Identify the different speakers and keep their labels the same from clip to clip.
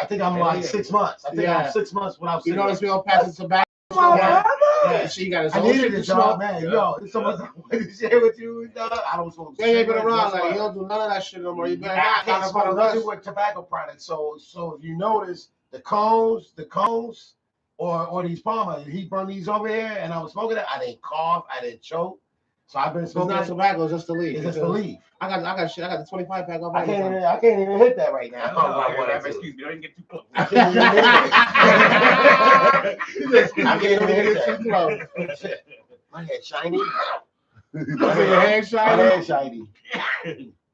Speaker 1: think I'm like 6 months. I think I'm 6 months without cigarettes.
Speaker 2: You notice we don't pass the tobacco.
Speaker 1: Yeah,
Speaker 2: she got his
Speaker 1: I
Speaker 2: own
Speaker 1: needed
Speaker 2: shit
Speaker 1: it,
Speaker 2: to
Speaker 1: dog,
Speaker 2: smoke.
Speaker 1: man. Yo, if someone's going to share with you, dog, I don't smoke.
Speaker 2: Yeah, been around. Like, you don't do none of that shit no more. You better
Speaker 1: I can't
Speaker 2: not
Speaker 1: smoke nothing with tobacco products. So if you notice the cones, or these Palmer, he brought these over here, and I was smoking it. I didn't cough. I didn't choke. So I've been smoking.
Speaker 2: It's not tobacco. It's just the leaf.
Speaker 1: It's just the leaf.
Speaker 2: I got shit. I got the 25 pack.
Speaker 1: I can't even hit that right now.
Speaker 3: Excuse me. Don't even get too close.
Speaker 1: I can't even hit it. I can't even hit it too close. Shit. My head shiny.
Speaker 2: My head shiny.
Speaker 1: My head shiny.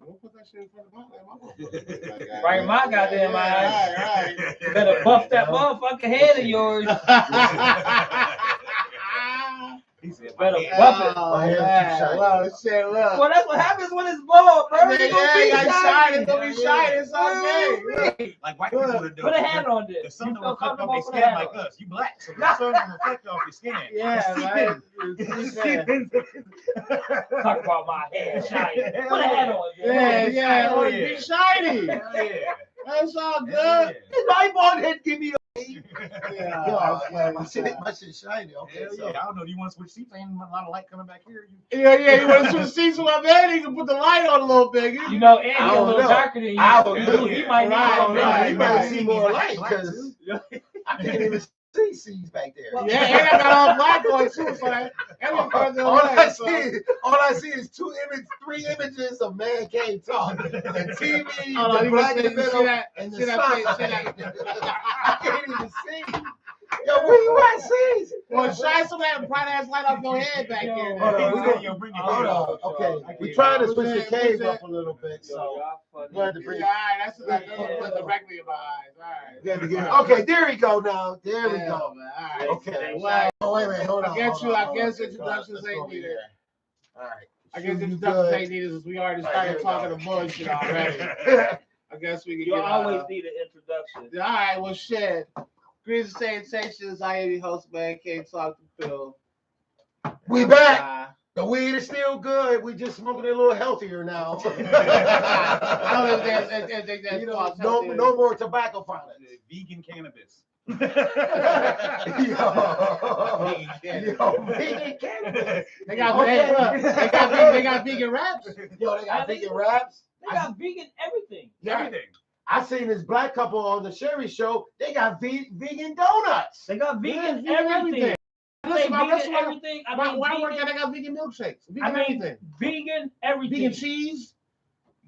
Speaker 2: Don't put that shit in front of my
Speaker 4: Right in my goddamn eyes.
Speaker 2: Right.
Speaker 4: You better buff that motherfucking head of yours.
Speaker 3: He said,
Speaker 4: better buff it.
Speaker 1: My head too shiny.
Speaker 2: Well, shit, look.
Speaker 4: Well, that's what happens when it's bald, bro.
Speaker 2: Yeah, it's gonna be shiny. It's okay.
Speaker 3: like white people to do.
Speaker 4: Put a hat on this.
Speaker 3: The sun
Speaker 4: You
Speaker 3: don't
Speaker 4: feel
Speaker 3: reflect
Speaker 4: comfortable
Speaker 3: off
Speaker 4: for
Speaker 3: your
Speaker 4: the
Speaker 3: skin
Speaker 4: hat
Speaker 3: like
Speaker 4: on.
Speaker 3: us. You black, so the sun don't reflect off your skin.
Speaker 2: Yeah, right.
Speaker 4: Talk about my hair shiny. Put a hat on.
Speaker 2: Yeah.
Speaker 3: Oh,
Speaker 2: Be shiny.
Speaker 3: Yeah.
Speaker 2: That's all good.
Speaker 3: Yeah.
Speaker 1: My bald head give me a
Speaker 2: Yeah,
Speaker 1: my shit shiny. Okay,
Speaker 3: Hell
Speaker 1: so.
Speaker 3: yeah. I don't know. Do you want to switch seats? Ain't a lot of light coming back here.
Speaker 2: Yeah. You want to switch seats with my man? You can put the light on a little bit.
Speaker 4: You know, Andy
Speaker 1: I
Speaker 4: a
Speaker 1: don't
Speaker 4: little
Speaker 1: know.
Speaker 4: darker than you.
Speaker 1: I don't know.
Speaker 4: He might need
Speaker 1: I don't know.
Speaker 4: right.
Speaker 1: You better
Speaker 2: Right.
Speaker 1: see more
Speaker 3: Black
Speaker 1: light because
Speaker 3: too.
Speaker 1: I can't even see C's back there.
Speaker 4: Well,
Speaker 2: Yeah, and I got all black on too, so every further
Speaker 1: all
Speaker 2: away.
Speaker 1: I see is 3 images of ManCave talking. The TV,
Speaker 2: Hold on,
Speaker 1: the
Speaker 2: you
Speaker 1: black
Speaker 2: can
Speaker 1: in the
Speaker 2: see
Speaker 1: middle,
Speaker 2: that-
Speaker 1: and the
Speaker 2: see that
Speaker 1: sun.
Speaker 2: thing-
Speaker 1: I can't even see. Yo, where you at, C's?
Speaker 2: Well, shine some of that bright ass light off your head back there.
Speaker 4: Yo,
Speaker 1: Hold on, we gonna-
Speaker 3: Yo, bring your
Speaker 1: Hold
Speaker 3: head
Speaker 1: on.
Speaker 3: up.
Speaker 1: Okay, we trying to switch the cave up a little bit,
Speaker 4: Yo,
Speaker 1: so
Speaker 4: y'all funny.
Speaker 1: we had to bring.
Speaker 2: Yeah, all right, that's directly in my eyes. All right.
Speaker 1: we had to get- Okay, there we go now. There we
Speaker 2: Yeah,
Speaker 1: go.
Speaker 2: man, all right.
Speaker 1: Okay.
Speaker 2: Well,
Speaker 1: Oh, wait a minute. Hold on.
Speaker 2: I guess
Speaker 1: hold on, hold on.
Speaker 2: introductions
Speaker 1: Let's
Speaker 2: ain't
Speaker 1: go
Speaker 2: needed.
Speaker 1: here. All right.
Speaker 2: I guess
Speaker 1: You
Speaker 2: introductions
Speaker 1: good.
Speaker 2: ain't needed since we already
Speaker 1: All right,
Speaker 2: started
Speaker 1: here we
Speaker 2: talking
Speaker 1: go.
Speaker 2: to bullshit already. I guess we can
Speaker 4: You
Speaker 2: get
Speaker 4: always need an introduction.
Speaker 2: All right, well, shit. Greetings and salutations. I am your host, ManCave. Talk to Phil.
Speaker 1: We back. The weed is still good. We just smoking it a little healthier now.
Speaker 2: I don't think that's
Speaker 1: You know, no more tobacco products.
Speaker 3: Vegan cannabis.
Speaker 1: Yo, vegan cannabis.
Speaker 2: They got vegan wraps.
Speaker 1: Yo, they got vegan wraps.
Speaker 4: They got vegan everything.
Speaker 3: Everything.
Speaker 1: I seen this black couple on the Sherry show. They got vegan donuts.
Speaker 4: They got vegan
Speaker 2: Yeah,
Speaker 4: everything. I say
Speaker 2: Listen,
Speaker 4: vegan everything. I mean,
Speaker 2: Why
Speaker 4: vegan,
Speaker 2: work there? They got vegan milkshakes. Vegan
Speaker 4: I mean,
Speaker 2: everything.
Speaker 4: vegan everything.
Speaker 2: Vegan cheese.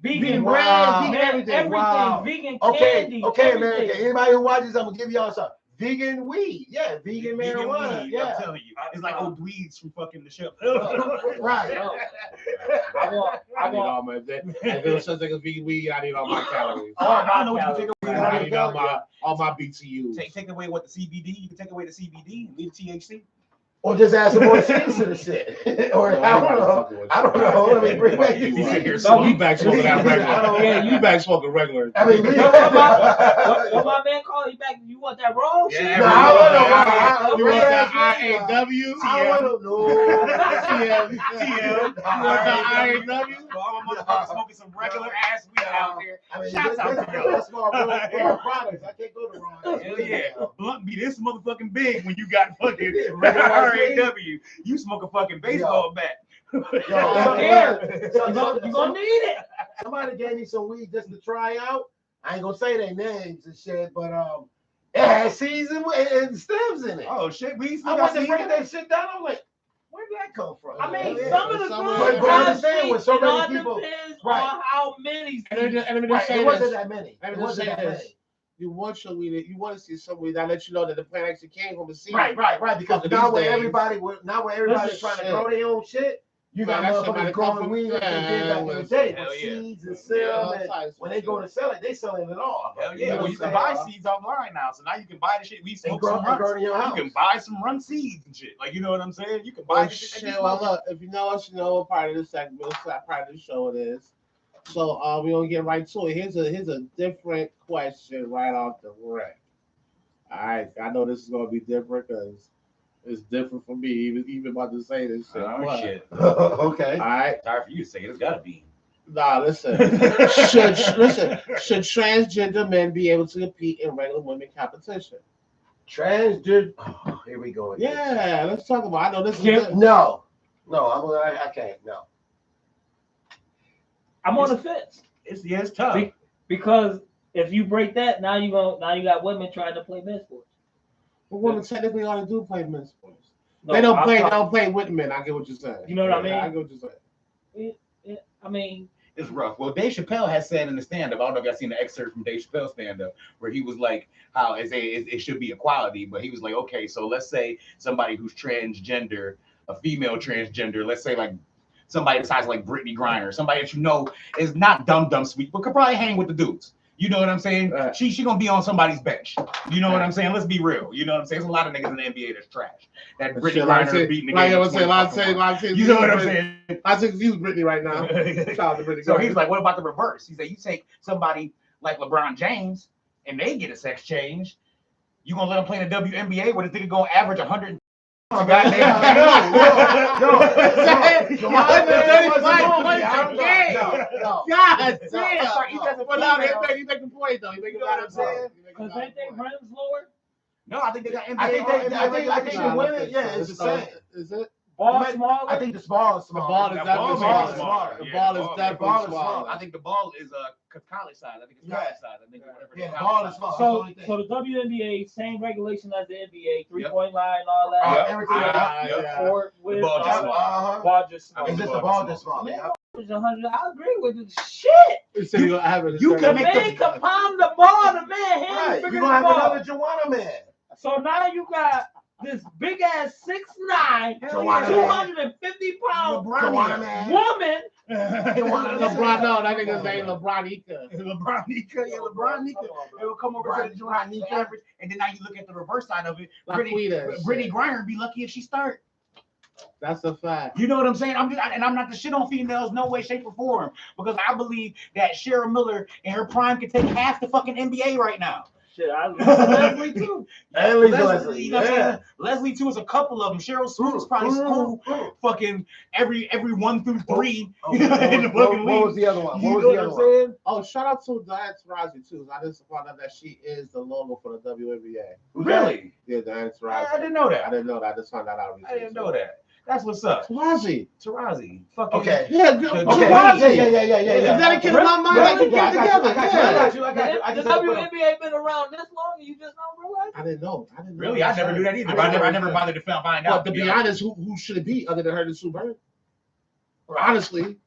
Speaker 4: Vegan
Speaker 2: Vegan
Speaker 4: bread.
Speaker 1: Wow.
Speaker 2: bread. Vegan everything.
Speaker 4: Everything.
Speaker 1: Wow.
Speaker 4: Vegan
Speaker 1: Okay,
Speaker 4: candy.
Speaker 1: okay,
Speaker 4: everything.
Speaker 1: America. Anybody who watches, I'm gonna give y'all some vegan weed. Yeah, vegan
Speaker 3: Vegan
Speaker 1: marijuana.
Speaker 3: weed,
Speaker 1: Yeah.
Speaker 3: I'm telling you. It's like old weeds from fucking the shop.
Speaker 1: Right.
Speaker 4: No.
Speaker 2: I need all my. If there's such thing as vegan weed, I need all my calories.
Speaker 3: I don't know what you take away.
Speaker 2: I need all my BTUs.
Speaker 3: Take away what the CBD. You can take away the CBD and leave THC.
Speaker 1: Or just add some more cheese to the shit. Or I don't know. I don't know. Let me bring back the
Speaker 2: You
Speaker 1: seeds.
Speaker 2: you back smoking that regular.
Speaker 4: Yeah,
Speaker 2: You back smoking regular.
Speaker 1: I mean,
Speaker 4: What my man call you back? You want that wrong shit?
Speaker 3: Yeah,
Speaker 1: No, I don't know.
Speaker 2: You want the IAW?
Speaker 1: I don't know.
Speaker 2: TM. You want the IAW?
Speaker 3: Well, all my motherfuckers smoking some regular ass weed out there.
Speaker 1: I mean,
Speaker 3: Shouts out to y'all.
Speaker 1: that's my raw products. I can't go to wrong.
Speaker 3: Hell yeah. Blunt be this motherfucking big when you got fucking regular RAW. You smoke a fucking baseball bat.
Speaker 4: Here. You gonna need it.
Speaker 1: Somebody gave me some weed just to try out. I ain't gonna say their names and shit, but it has seeds and stems in it.
Speaker 3: Oh shit, we
Speaker 1: I went to break that shit down. I'm like, where did that come from?
Speaker 4: I mean,
Speaker 1: Yeah.
Speaker 4: some of the
Speaker 2: Some
Speaker 4: good
Speaker 2: of
Speaker 1: but understand with so
Speaker 4: it all
Speaker 1: many people-
Speaker 4: depends
Speaker 1: Right.
Speaker 4: on how many.
Speaker 2: And let me just
Speaker 1: Right,
Speaker 2: say
Speaker 1: it wasn't
Speaker 2: this.
Speaker 1: that many.
Speaker 2: Let
Speaker 1: It
Speaker 2: me just
Speaker 1: wasn't
Speaker 2: say
Speaker 1: that
Speaker 2: this.
Speaker 1: many.
Speaker 2: You want your weed. You want to see some weed that let you know that the plant actually came from a seed.
Speaker 1: Right. Because
Speaker 2: Fucking
Speaker 1: now
Speaker 2: these
Speaker 1: where
Speaker 2: days.
Speaker 1: everybody's trying to
Speaker 2: Shit.
Speaker 1: grow their own shit, you got
Speaker 2: Man, that shit might
Speaker 1: motherfuckers
Speaker 2: have
Speaker 1: growing
Speaker 2: come from-
Speaker 1: weed like they did back in the
Speaker 2: Yeah,
Speaker 1: day
Speaker 3: hell
Speaker 1: with
Speaker 3: yeah.
Speaker 1: seeds and serum.
Speaker 2: all
Speaker 1: And
Speaker 2: types of
Speaker 1: when they go to sell it, they selling it all.
Speaker 3: Hell
Speaker 1: You
Speaker 3: yeah,
Speaker 1: know
Speaker 3: well, you
Speaker 1: what
Speaker 3: can
Speaker 1: I'm
Speaker 3: buy
Speaker 1: saying?
Speaker 3: seeds online now, so now you can buy the shit. We
Speaker 1: And
Speaker 3: smoke
Speaker 1: grow
Speaker 3: some runs.
Speaker 1: in your
Speaker 3: You
Speaker 1: house.
Speaker 3: can buy some run seeds and shit. Like, you know what I'm saying? You can buy
Speaker 2: Well,
Speaker 3: the shit.
Speaker 2: shit, well, look, if you know us, you know what part of this segment, what part of the show it is. So we're gonna get right to it. Here's a different question right off the rip. All right, I know this is gonna be different because it's different for me, even about to say this shit.
Speaker 3: Oh
Speaker 2: but-
Speaker 3: shit.
Speaker 1: Okay.
Speaker 2: All right,
Speaker 3: Sorry for you to say it. It's gotta be.
Speaker 2: Nah, listen. Should transgender men be able to compete in regular women competition?
Speaker 1: Transgender. Oh, here we go. Again.
Speaker 2: Yeah, let's talk about. I know this is
Speaker 4: Yeah.
Speaker 2: good.
Speaker 1: No, I can't. No.
Speaker 4: I'm on the fence
Speaker 3: It's tough.
Speaker 4: because if you break that, now you got women trying to play men's sports.
Speaker 2: But women technically ought to do play men's sports.
Speaker 4: No,
Speaker 2: They don't play. They
Speaker 4: I'm
Speaker 2: don't play with men. I get what you're saying.
Speaker 4: You know what I mean?
Speaker 2: I get what you're saying.
Speaker 4: I mean,
Speaker 3: It's rough. Well, Dave Chappelle has said in the stand-up, I don't know if y'all seen the excerpt from Dave Chappelle's stand-up, where he was like, how it should be equality, but he was like, okay, so let's say somebody who's transgender, a female transgender, let's say like somebody the size like Brittany Griner, somebody that you know is not dumb sweet, but could probably hang with the dudes. You know what I'm saying?
Speaker 2: Right.
Speaker 3: She gonna be on somebody's bench. You know what I'm saying? Let's be real. You know what I'm saying? There's a lot of niggas in the NBA that's trash. That Brittany Griner beating the game.
Speaker 2: Like I was saying,
Speaker 3: you know what I'm saying?
Speaker 2: I think use Brittany right now. Shout out to Brittany.
Speaker 3: So he's like, what about the reverse? He said, you take somebody like LeBron James and they get a sex change, you gonna let them play in the WNBA where the nigga gonna average 100?
Speaker 1: No.
Speaker 2: God damn. But now he make a point though. He make
Speaker 1: what I'm saying?
Speaker 4: because they rims lower.
Speaker 3: No, I think they got NBA.
Speaker 1: I think the women, yeah, it's the same.
Speaker 2: Is it?
Speaker 4: Ball smaller.
Speaker 1: I think the ball is smaller.
Speaker 2: The ball is definitely smaller. The ball is definitely smaller.
Speaker 3: I think the ball is college size. I think it's college size. I think whatever.
Speaker 1: Yeah, the ball is smaller.
Speaker 4: So the WNBA, same regulation as the NBA, 3-point line, all that.
Speaker 1: Everything.
Speaker 4: Court with
Speaker 3: ball just
Speaker 4: smaller. Ball just smaller.
Speaker 1: It's just the ball just smaller.
Speaker 4: Man, I agree with you. Shit.
Speaker 3: You can
Speaker 4: The
Speaker 3: make
Speaker 4: man can pound the ball. The man hands
Speaker 1: Right.
Speaker 4: bigger
Speaker 1: You're
Speaker 4: than
Speaker 1: gonna
Speaker 4: the
Speaker 1: have
Speaker 4: ball.
Speaker 1: another Joanna man.
Speaker 4: So now you got this big ass 6'9",
Speaker 1: Joanna
Speaker 4: 250-pound
Speaker 1: Joanna man.
Speaker 4: woman.
Speaker 2: LeBron, no, that nigga's name LeBronica.
Speaker 3: LeBronica. It will come over to the Joanna average, and then now you look at the reverse side of it. Brittany Griner be lucky if she start.
Speaker 2: That's a fact.
Speaker 3: You know what I'm saying? I'm not to shit on females, no way, shape, or form, because I believe that Cheryl Miller in her prime could take half the fucking NBA right now.
Speaker 4: Shit, I Leslie too.
Speaker 1: Leslie.
Speaker 3: You know what I'm saying? Leslie too is a couple of them. Cheryl Swoops probably school fucking every 1 through 3 in the fucking league.
Speaker 1: What was the other one?
Speaker 3: You know what I'm saying?
Speaker 2: Oh, shout out to Diane Taurasi too. I just found out that she is the logo for the WNBA.
Speaker 3: Really?
Speaker 2: Yeah, Diane Taurasi.
Speaker 3: I didn't know that.
Speaker 2: I didn't know that. I just found that out recently.
Speaker 3: I didn't know that. That's what's up.
Speaker 2: Taurasi.
Speaker 3: Fucking
Speaker 1: Okay.
Speaker 2: Yeah,
Speaker 1: Okay. Yeah.
Speaker 2: Is that a kid in my mind?
Speaker 1: Right.
Speaker 2: They can get together.
Speaker 1: I got you.
Speaker 4: The WNBA been around this long and you just don't realize?
Speaker 2: I didn't know.
Speaker 3: Really? I never knew that either. I never bothered to find out.
Speaker 2: But to be honest, who should it be other than her and Sue Bird? Honestly.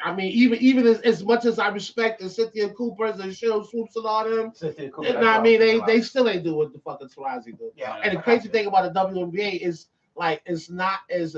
Speaker 2: I mean, even as much as I respect the Cynthia Coopers and Cheryl Swoops and all them, I mean, they still ain't do what the fucking Taurasi do.
Speaker 1: Yeah.
Speaker 2: And the crazy thing about the WNBA is like it's not as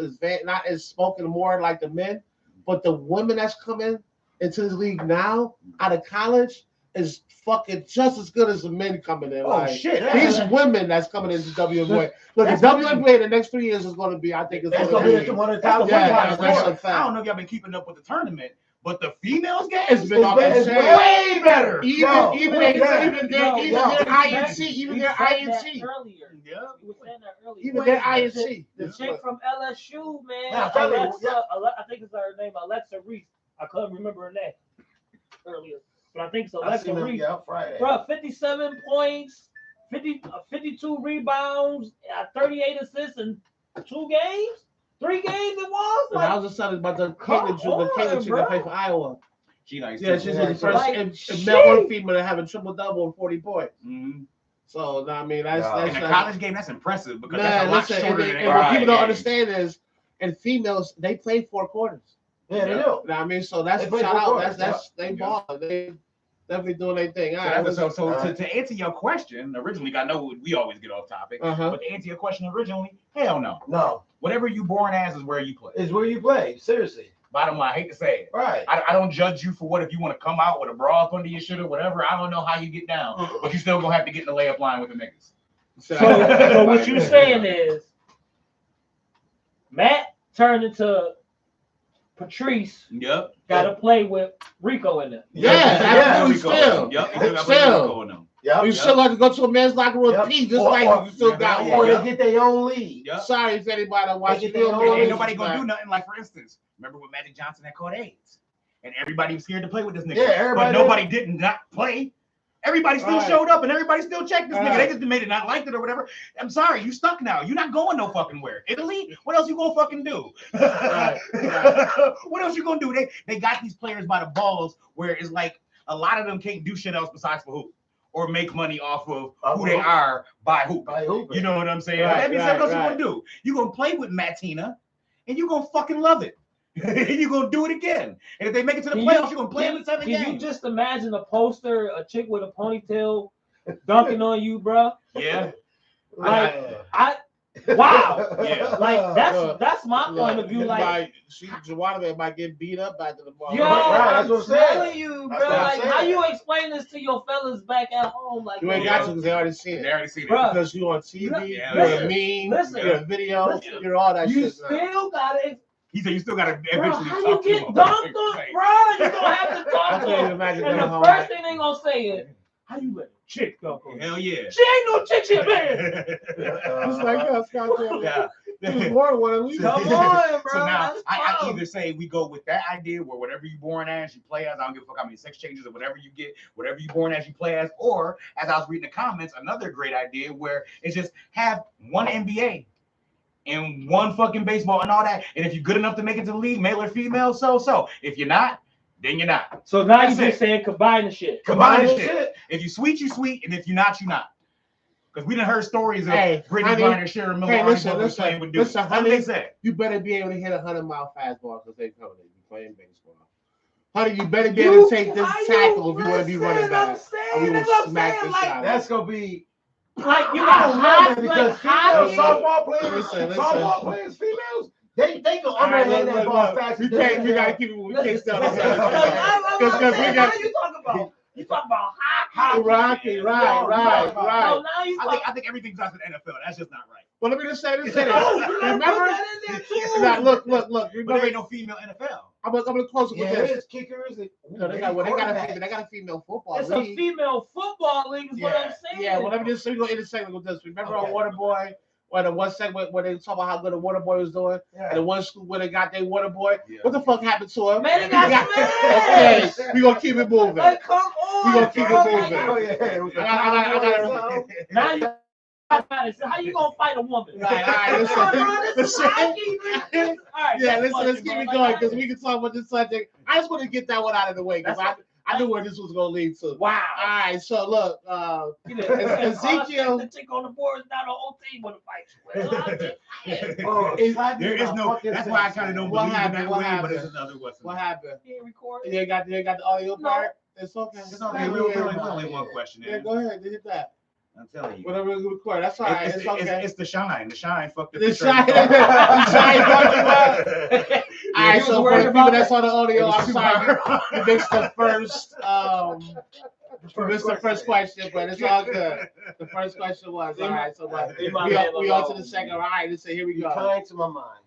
Speaker 2: spoken more like the men, but the women that's coming into this league now out of college is fucking just as good as the men coming in.
Speaker 3: Oh
Speaker 2: like,
Speaker 3: shit!
Speaker 2: These women that's coming into WNBA. Look, the WNBA the next 3 years is going to be, I think it's going to be
Speaker 1: one of the top.
Speaker 2: that's a
Speaker 3: I
Speaker 2: fact.
Speaker 3: don't know if y'all been keeping up with the tournament, but the females game
Speaker 2: It's been off the
Speaker 1: It's
Speaker 2: chain.
Speaker 3: way better.
Speaker 2: Even their INC.
Speaker 3: Yeah.
Speaker 4: You were saying that earlier.
Speaker 2: Even their INC.
Speaker 4: The chick from LSU, man.
Speaker 1: Yeah, I
Speaker 4: think it's her name, Alexa Reese. I couldn't remember her name earlier, but I think it's
Speaker 1: I
Speaker 4: Alexa
Speaker 1: seen them,
Speaker 4: Reese.
Speaker 1: yeah, Friday.
Speaker 4: Bro, 57 points, 52 rebounds, 38 assists in 2 games. 3 games it was.
Speaker 2: And I was just talking about the Caitlin chick that played for Iowa.
Speaker 3: She nice.
Speaker 2: Yeah, she's the first
Speaker 4: Like,
Speaker 2: male or female to have a triple-double and 40 points.
Speaker 3: Mm-hmm.
Speaker 2: So, I mean, that's
Speaker 3: In the college game, that's impressive because that's a lot shorter than
Speaker 2: and what people don't understand is, and females, they play 4 quarters.
Speaker 1: Yeah, they do.
Speaker 2: You know what I mean? So that's
Speaker 1: They play
Speaker 2: shout
Speaker 1: 4
Speaker 2: out.
Speaker 1: quarters,
Speaker 2: That's they ball. They definitely doing their thing.
Speaker 3: To answer your question, originally, I know we always get off topic, but to answer your question originally, hell no.
Speaker 1: No,
Speaker 3: Whatever you born as is where you play.
Speaker 1: it's where you play. Seriously.
Speaker 3: Bottom line, I hate to say it.
Speaker 1: Right.
Speaker 3: I don't judge you for if you want to come out with a bra up under your shit or whatever. I don't know how you get down, but you still gonna have to get in the layup line with the niggas.
Speaker 4: So what you saying is Matt turned into Patrice.
Speaker 3: Yep.
Speaker 4: Got to play with Rico in there.
Speaker 2: Absolutely. Still.
Speaker 3: Yep.
Speaker 2: You still have to go to a men's locker room and pee, just like you still got
Speaker 1: Or
Speaker 2: one.
Speaker 1: they get their own lead.
Speaker 3: Yep.
Speaker 2: Sorry if anybody watching
Speaker 1: They get their own
Speaker 3: Ain't nobody gonna do nothing. Like for instance, remember when Magic Johnson had caught AIDS, and everybody was scared to play with this nigga.
Speaker 1: Yeah, everybody
Speaker 3: but nobody did not play. Everybody still showed up and everybody still checked this nigga. They just made it not liked it or whatever. I'm sorry, you stuck now. You're not going no fucking where. Italy? What else you gonna fucking do? What else you gonna do? They got these players by the balls where it's like a lot of them can't do shit else besides for hoop or make money off of who they are by hoop. You know what I'm saying? That means what else you gonna do? You gonna play with Matina and you gonna fucking love it. You're gonna do it again. And if they make it to the playoffs, you're gonna play them in 7 games.
Speaker 4: Can you just imagine a poster, a chick with a ponytail dunking on you, bro?
Speaker 3: Yeah.
Speaker 4: Wow.
Speaker 3: Yeah.
Speaker 4: Like that's my point of view. Like
Speaker 2: Jawada might get beat up back to the ball.
Speaker 4: Yo,
Speaker 1: that's what I'm saying.
Speaker 4: telling you, bro. Like how you explain this to your fellas back at home? Like
Speaker 2: you ain't got to because they already seen it.
Speaker 3: They already seen it.
Speaker 4: Bruh.
Speaker 2: Because you on TV,
Speaker 3: Yeah.
Speaker 2: you're a meme, you're a video, you're all that
Speaker 4: you
Speaker 2: shit.
Speaker 4: still gotta.
Speaker 3: He said you still gotta
Speaker 4: Bro,
Speaker 3: eventually
Speaker 4: how
Speaker 3: talk
Speaker 4: you
Speaker 3: to
Speaker 4: get
Speaker 3: him.
Speaker 4: dunked on, bro? You gonna have to talk
Speaker 2: I
Speaker 4: to
Speaker 2: can't even
Speaker 4: him.
Speaker 2: imagine
Speaker 4: And
Speaker 2: going
Speaker 4: the
Speaker 2: home.
Speaker 4: first thing they gonna say is, "How you let a chick dunk on you?"
Speaker 3: Hell yeah.
Speaker 4: She ain't no chick, she a man.
Speaker 2: It's like us,
Speaker 3: Yeah.
Speaker 2: He born one at least.
Speaker 4: Come on, bro.
Speaker 3: So now
Speaker 4: That's
Speaker 3: I
Speaker 4: fine.
Speaker 3: either say we go with that idea where whatever you born as, you play as. I don't give a fuck how many sex changes or whatever you get, whatever you born as, you play as. Or as I was reading the comments, another great idea where it's just have one NBA and one fucking baseball and all that. And if you're good enough to make it to the league, male or female, so. If you're not, then you're not.
Speaker 4: So now
Speaker 3: That's
Speaker 4: you're
Speaker 3: it.
Speaker 4: just saying combine the shit.
Speaker 3: Combine the shit. If you sweet, you sweet, and if you're not, you not. Because we done heard stories of Brittany Griner, Sharon Miller, playing with dudes.
Speaker 2: Listen,
Speaker 3: Honey, they said
Speaker 2: you better be able to hit 100-mile fastball because they coming in. You playing baseball. Honey, you better be able to take this tackle if you want to be running back. We will smack the shot.
Speaker 1: That's gonna be
Speaker 4: like you
Speaker 1: I don't know,
Speaker 4: got
Speaker 1: because softball players, females, they go underhand that ball fast.
Speaker 2: We gotta keep it. We can't stop.
Speaker 4: Because we got. You talking about? You talking about hockey?
Speaker 2: Rocky, right.
Speaker 4: So now you
Speaker 3: I think everything starts with NFL. That's just not right.
Speaker 2: Well, let me just say this.
Speaker 4: remember?
Speaker 2: Now, look.
Speaker 3: But there
Speaker 2: Remember,
Speaker 3: ain't no female NFL.
Speaker 2: I'm gonna close it with
Speaker 1: Yeah,
Speaker 2: this.
Speaker 1: it's kickers.
Speaker 2: No, they got a female football
Speaker 4: It's a
Speaker 2: league.
Speaker 4: female football league. Is what I'm saying.
Speaker 2: Yeah, well, let me just go in a segment with this. Remember on Waterboy, where the one segment where they talk about how good a Waterboy was doing, and the one school where they got their Waterboy.
Speaker 3: Yeah.
Speaker 2: What the fuck happened to him?
Speaker 4: Man, he got
Speaker 2: Okay,
Speaker 4: smashed.
Speaker 2: we gonna keep it moving.
Speaker 4: Like, come on.
Speaker 2: We gonna keep it moving.
Speaker 1: Oh yeah,
Speaker 2: I gotta.
Speaker 4: Now you about it. So how you gonna fight a woman?
Speaker 2: Right, listen.
Speaker 4: All right,
Speaker 2: Yeah, let's keep it going because we can talk about this subject. I just want to get that one out of the way because I knew where this was gonna lead to.
Speaker 4: Wow.
Speaker 2: All right, so look, Ezekiel.
Speaker 4: The chick on the board is not a whole team with a fight.
Speaker 3: There is no. That's why I kind of don't
Speaker 2: What
Speaker 3: believe in that
Speaker 2: happened? What
Speaker 3: way. But
Speaker 2: happened?
Speaker 3: it's another what's.
Speaker 2: What happened?
Speaker 4: He ain't recording.
Speaker 2: You got the audio part. It's okay.
Speaker 3: It's okay. We only one question.
Speaker 2: Yeah, go ahead. Hit that.
Speaker 3: I'm telling you.
Speaker 2: Whatever we record. That's all right. It's okay.
Speaker 3: It's the shine. The shine fucked the
Speaker 2: The
Speaker 3: picture.
Speaker 2: shine. The shine fucked you up. All right, so for the people that's on the audio, I'm sorry. You missed the first. We missed the first question, but it's all good. The first question was all right. So we on to the second. All right, let's say here we go.
Speaker 1: Kind to my mind.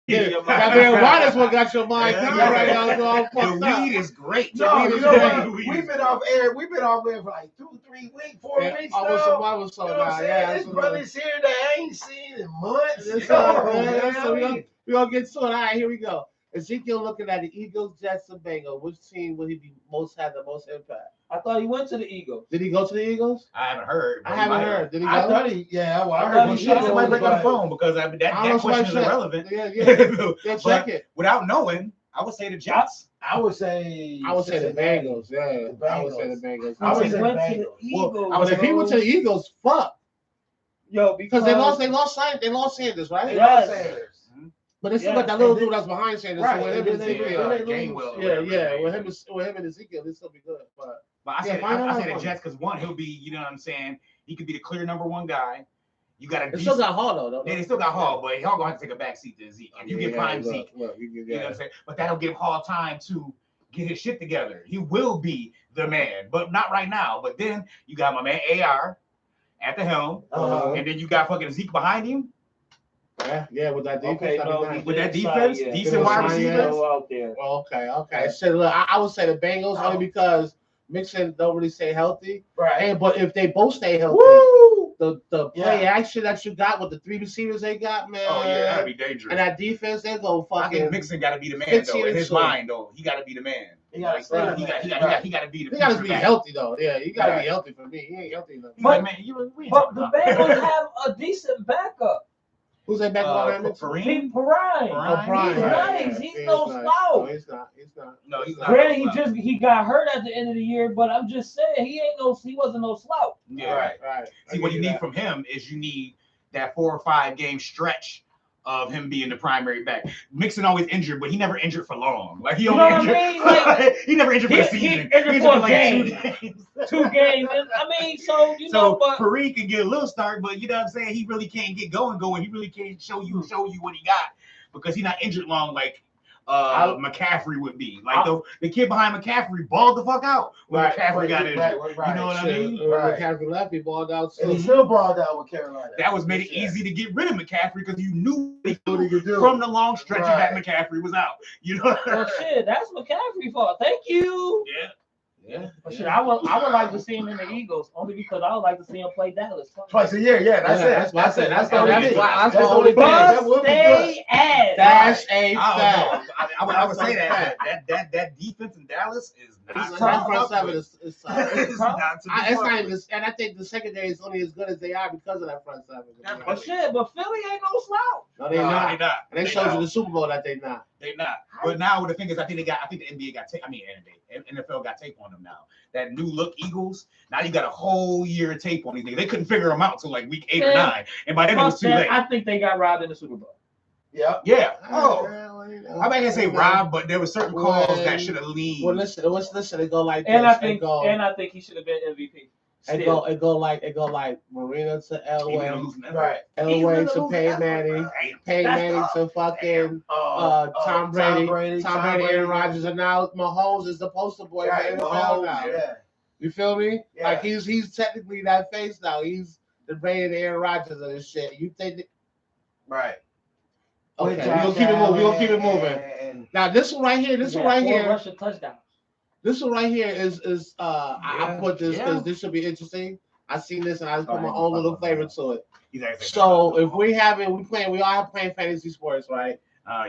Speaker 2: Yeah, that man Waters what got your mind thinking right now.
Speaker 3: The weed is great.
Speaker 1: No,
Speaker 3: The
Speaker 1: you know what?
Speaker 3: weed
Speaker 1: We've
Speaker 3: is
Speaker 1: been off air. We've been off air for like 2-3 weeks, 4 weeks now.
Speaker 2: Almost a month or so
Speaker 1: You know what
Speaker 2: now.
Speaker 1: I'm saying?
Speaker 2: Yeah,
Speaker 1: This brother's here that I ain't seen in months.
Speaker 2: That's
Speaker 1: Yo,
Speaker 2: all right,
Speaker 1: man,
Speaker 2: man. So
Speaker 1: I mean,
Speaker 2: we're gonna get to it. All right, here we go. Ezekiel looking at the Eagles, Jets, and Bengals. Which team will he be have the most impact?
Speaker 4: I thought he went to the Eagles.
Speaker 2: Did he go to the Eagles?
Speaker 3: I haven't heard.
Speaker 2: I haven't heard. Did he go?
Speaker 1: I thought he, yeah, well, I
Speaker 4: I
Speaker 1: heard
Speaker 4: thought
Speaker 1: he
Speaker 4: he
Speaker 1: should.
Speaker 4: should.
Speaker 3: Somebody break on the
Speaker 1: But
Speaker 3: phone because that question is irrelevant.
Speaker 2: Yeah. Yeah, check
Speaker 3: But
Speaker 2: it.
Speaker 3: without knowing, I would say the Jets.
Speaker 1: I would say
Speaker 2: the Bengals. Yeah,
Speaker 1: The
Speaker 2: I would say the
Speaker 1: Bengals.
Speaker 2: Bengals.
Speaker 1: I would
Speaker 4: He
Speaker 1: say
Speaker 4: went to
Speaker 1: Bengals.
Speaker 4: the Eagles.
Speaker 2: But if he went to the Eagles, fuck.
Speaker 4: Yo,
Speaker 2: Because they lost Sanders, right?
Speaker 4: Yes.
Speaker 2: But they still got that little dude that's behind Sanders.
Speaker 1: Right,
Speaker 2: So with him
Speaker 1: and
Speaker 2: and
Speaker 1: then they-
Speaker 2: Ezekiel.
Speaker 1: then they
Speaker 3: Gainwell.
Speaker 2: Yeah. With him and Ezekiel, this will be good. But
Speaker 3: But I say the Jets because one, he'll be, you know what I'm saying? He could be the clear number one guy. You got
Speaker 2: they still got Hall though.
Speaker 3: Yeah, they still got Hall, but Hall gonna have to take a back seat to Zeke. And you get prime Zeke.
Speaker 2: Look,
Speaker 3: You know what I'm saying? But that'll give Hall time to get his shit together. He will be the man, but not right now. But then you got my man AR at the helm, and then you got fucking Zeke behind him.
Speaker 2: Yeah, with that defense.
Speaker 4: Okay, no,
Speaker 3: With that defense, decent wide receivers.
Speaker 4: out there.
Speaker 2: Okay. So look, I would say the Bengals only because Mixon don't really stay healthy.
Speaker 1: Right.
Speaker 2: But if they both stay healthy,
Speaker 1: Woo!
Speaker 2: the play action that you got with the 3 receivers they got, man.
Speaker 3: Oh yeah, that'd be dangerous.
Speaker 2: And that defense, they go
Speaker 3: I
Speaker 2: fucking.
Speaker 3: think Mixon got to be the man though. In his mind though, he got to be the man.
Speaker 1: He got to
Speaker 3: He got to be the.
Speaker 2: He got to be healthy though. Yeah, he got to be healthy for me. He ain't healthy enough.
Speaker 4: But,
Speaker 3: man,
Speaker 4: but the Bengals have a decent backup.
Speaker 2: Who's that back on that?
Speaker 3: Perrine?
Speaker 4: He's nice. He's no slouch.
Speaker 2: No, he's not.
Speaker 3: No, he's not.
Speaker 4: Granted, he got hurt at the end of the year, but I'm just saying he wasn't no slouch.
Speaker 3: Yeah,
Speaker 2: right.
Speaker 3: See, what you need from him is you need that 4 or 5 game stretch of him being the primary back. Mixon always injured, but he never injured for long. Like he only injured.
Speaker 4: Like,
Speaker 3: he never injured for a season.
Speaker 4: He injured for a game.
Speaker 3: 2 games.
Speaker 4: 2 games. I mean, so you know, but
Speaker 3: Perrine can get a little start, but you know what I'm saying. He really can't get going. He really can't show you what he got because he's not injured long like McCaffrey would be. Like the kid behind McCaffrey balled the fuck out when McCaffrey got injured.
Speaker 1: Right.
Speaker 3: You know what I mean?
Speaker 2: McCaffrey left, he balled out.
Speaker 1: And he still balled out with Carolina.
Speaker 3: That was made it easy to get rid of McCaffrey because you knew
Speaker 1: what he could do
Speaker 3: from the long stretches that McCaffrey was out. You know.
Speaker 4: Well, shit, that's McCaffrey's fault. Thank you.
Speaker 3: Yeah.
Speaker 4: But shit, I would like to see him in the Eagles only because I would like to see him play Dallas
Speaker 1: twice a year. Yeah, that's it. That's the only thing.
Speaker 2: That's the only thing.
Speaker 4: That would be good.
Speaker 2: Dash a fact.
Speaker 3: I would say that defense in Dallas is not.
Speaker 2: That front seven is
Speaker 3: it's not
Speaker 2: even. And I think the secondary is only as good as they are because of that front seven.
Speaker 4: But Philly ain't no slouch.
Speaker 2: No, they're not. And they showed you the Super Bowl that they're not.
Speaker 3: They're not. But now the thing is, I think the NBA got tape. NFL got tape on them now. That new look Eagles. Now you got a whole year of tape on these niggas. They couldn't figure them out until like week 8 or 9, and by then it was too late.
Speaker 4: I think they got robbed in the Super Bowl.
Speaker 3: Yeah. Oh, I'm not gonna say robbed, but there were certain calls that should have leaned.
Speaker 2: Well, listen. It go like this.
Speaker 4: And I think he should have been MVP.
Speaker 2: It go like Marina to Elway,
Speaker 3: right?
Speaker 2: Elway to Peyton Manning, Peyton Manning to fucking Tom Brady, Aaron Rodgers, and now Mahomes is the poster boy for the NFL now.
Speaker 1: Yeah.
Speaker 2: You feel me?
Speaker 1: Yeah.
Speaker 2: Like he's technically that face now. He's the Brady Aaron Rodgers of this shit. You think that?
Speaker 1: Right.
Speaker 2: Okay, we'll keep it moving. Now this one right here,
Speaker 4: Russian touchdown.
Speaker 2: This one right here is I put this because this should be interesting. I seen this and I just put my own little flavor to it. So if we all playing fantasy sports, right?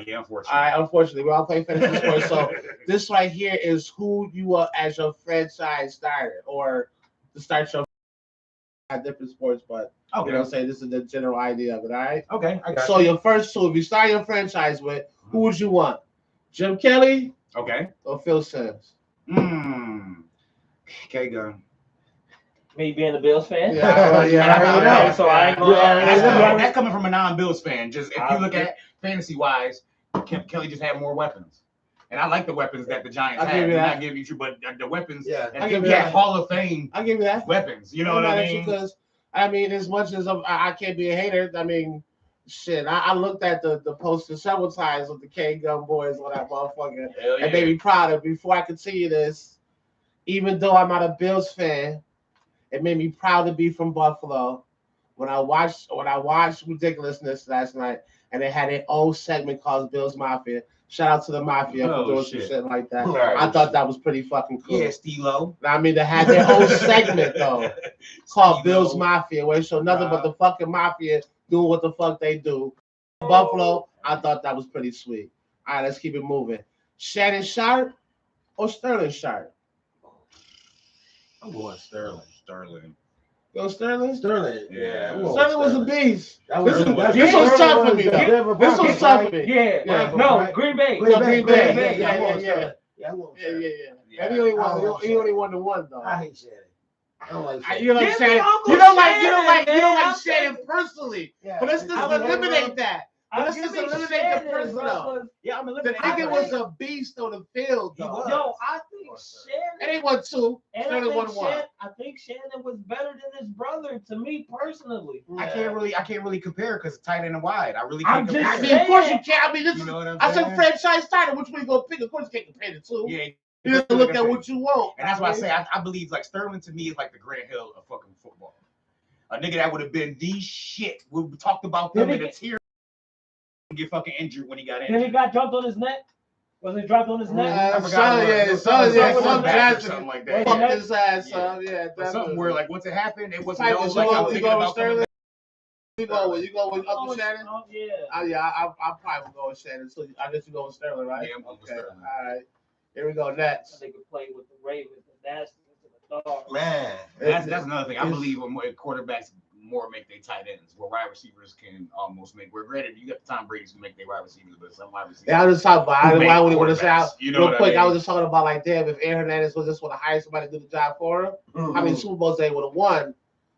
Speaker 3: Yeah, unfortunately.
Speaker 2: All right, unfortunately, we're all playing fantasy sports. So this right here is who you are as your franchise starter or to start your different sports, but you know what I'm saying? This is the general idea of it, all right?
Speaker 3: Okay, I got
Speaker 2: so your first two, if you start your franchise with, who would you want? Jim Kelly?
Speaker 3: Okay.
Speaker 2: Or Phil Simms?
Speaker 3: Okay, go.
Speaker 4: Me being a Bills fan?
Speaker 2: Yeah,
Speaker 4: so I ain't gonna.
Speaker 3: That's coming from a non-Bills fan. Just if you look at fantasy-wise, Kelly just had more weapons. And I like the weapons that the Giants have. I'm not giving you, but the weapons.
Speaker 2: Yeah,
Speaker 3: I give you that Hall of Fame.
Speaker 2: I give you that
Speaker 3: weapons. You know what I mean?
Speaker 2: Because as much as I can't be a hater, I mean, shit. I looked at the poster several times with the K Gun boys on that motherfucker, and made me proud of. Before I continue this, even though I'm not a Bills fan, it made me proud to be from Buffalo. When I watched Ridiculousness last night, and they had their own segment called Bills Mafia. Shout out to the Mafia for doing some shit like that. I thought that was pretty fucking cool.
Speaker 3: Yeah, Stilo.
Speaker 2: I mean, they had their own segment though, called Bills Mafia, where it showed nothing but the fucking Mafia doing what the fuck they do. Buffalo, I thought that was pretty sweet. All right, let's keep it moving. Shannon Sharp or Sterling Sharp?
Speaker 3: I'm going Sterling.
Speaker 2: Go Sterling?
Speaker 3: Yeah.
Speaker 2: Sterling was a beast.
Speaker 1: This
Speaker 2: was tough for me. This was tough for me.
Speaker 4: Yeah. No, Green Bay.
Speaker 2: Yeah. And he only won the one though.
Speaker 1: I hate Shannon. I don't like Shannon.
Speaker 2: You know what I'm saying? You don't like Shannon personally.
Speaker 1: Yeah.
Speaker 2: But let's just eliminate that. Let's just eliminate the personal.
Speaker 3: Yeah, I'm
Speaker 2: The
Speaker 3: eliminating.
Speaker 2: nigga was a beast on the field, though.
Speaker 4: Yo, I think Shannon.
Speaker 2: And he won 2.
Speaker 4: And
Speaker 2: Sterling won 1.
Speaker 4: I think Shannon was better than his brother. To me personally,
Speaker 3: I can't really compare because it's tight end and wide. I really can't compare.
Speaker 2: I mean, of course you can't. I mean, this
Speaker 3: you know what I'm
Speaker 2: I
Speaker 3: saying?
Speaker 2: said franchise starter. Which one you gonna pick? Of course you can't compare the two.
Speaker 3: Yeah.
Speaker 2: You have to look at what you want.
Speaker 3: And that's why I say I believe like Sterling to me is like the Grant Hill of fucking football. A nigga that would have been the shit. We talked about them in the tier. Get fucking injured when he got injured.
Speaker 4: Then he got jumped on his neck. Was it dropped on his neck?
Speaker 3: I forgot what it was.
Speaker 2: Some
Speaker 3: Jackson,
Speaker 2: Jackson
Speaker 3: something like that.
Speaker 2: fucked
Speaker 3: Yeah.
Speaker 2: his ass
Speaker 3: Yeah.
Speaker 2: up. Yeah,
Speaker 3: But
Speaker 2: definitely.
Speaker 3: something where like once it happened, it wasn't
Speaker 2: Type
Speaker 3: no
Speaker 2: of
Speaker 3: like
Speaker 2: show
Speaker 3: I'm
Speaker 2: you
Speaker 3: thinking
Speaker 2: go with
Speaker 3: about coming
Speaker 2: Sterling.
Speaker 3: back.
Speaker 2: You go with Uncle Shannon?
Speaker 4: Oh, yeah.
Speaker 2: I probably would go with Shannon. So I guess you go with Sterling, right?
Speaker 3: Yeah, I'm going with
Speaker 2: Okay.
Speaker 3: Sterling.
Speaker 2: All right. Here we go next.
Speaker 4: They could play with the Ravens, the Nasty, the Dogs.
Speaker 1: Man,
Speaker 3: That's another thing. I believe more quarterbacks more make their tight ends, where wide receivers can almost make. Where granted, you got the Tom Brady's who make their wide receivers, but some wide receivers.
Speaker 2: Yeah, I was just talking about. I only want to say out
Speaker 3: You know
Speaker 2: real
Speaker 3: what
Speaker 2: quick.
Speaker 3: I
Speaker 2: I
Speaker 3: mean?
Speaker 2: was just talking about like, damn, if Aaron Hernandez was just want to hire somebody to do the job for him, how many Super Bowls they would have won?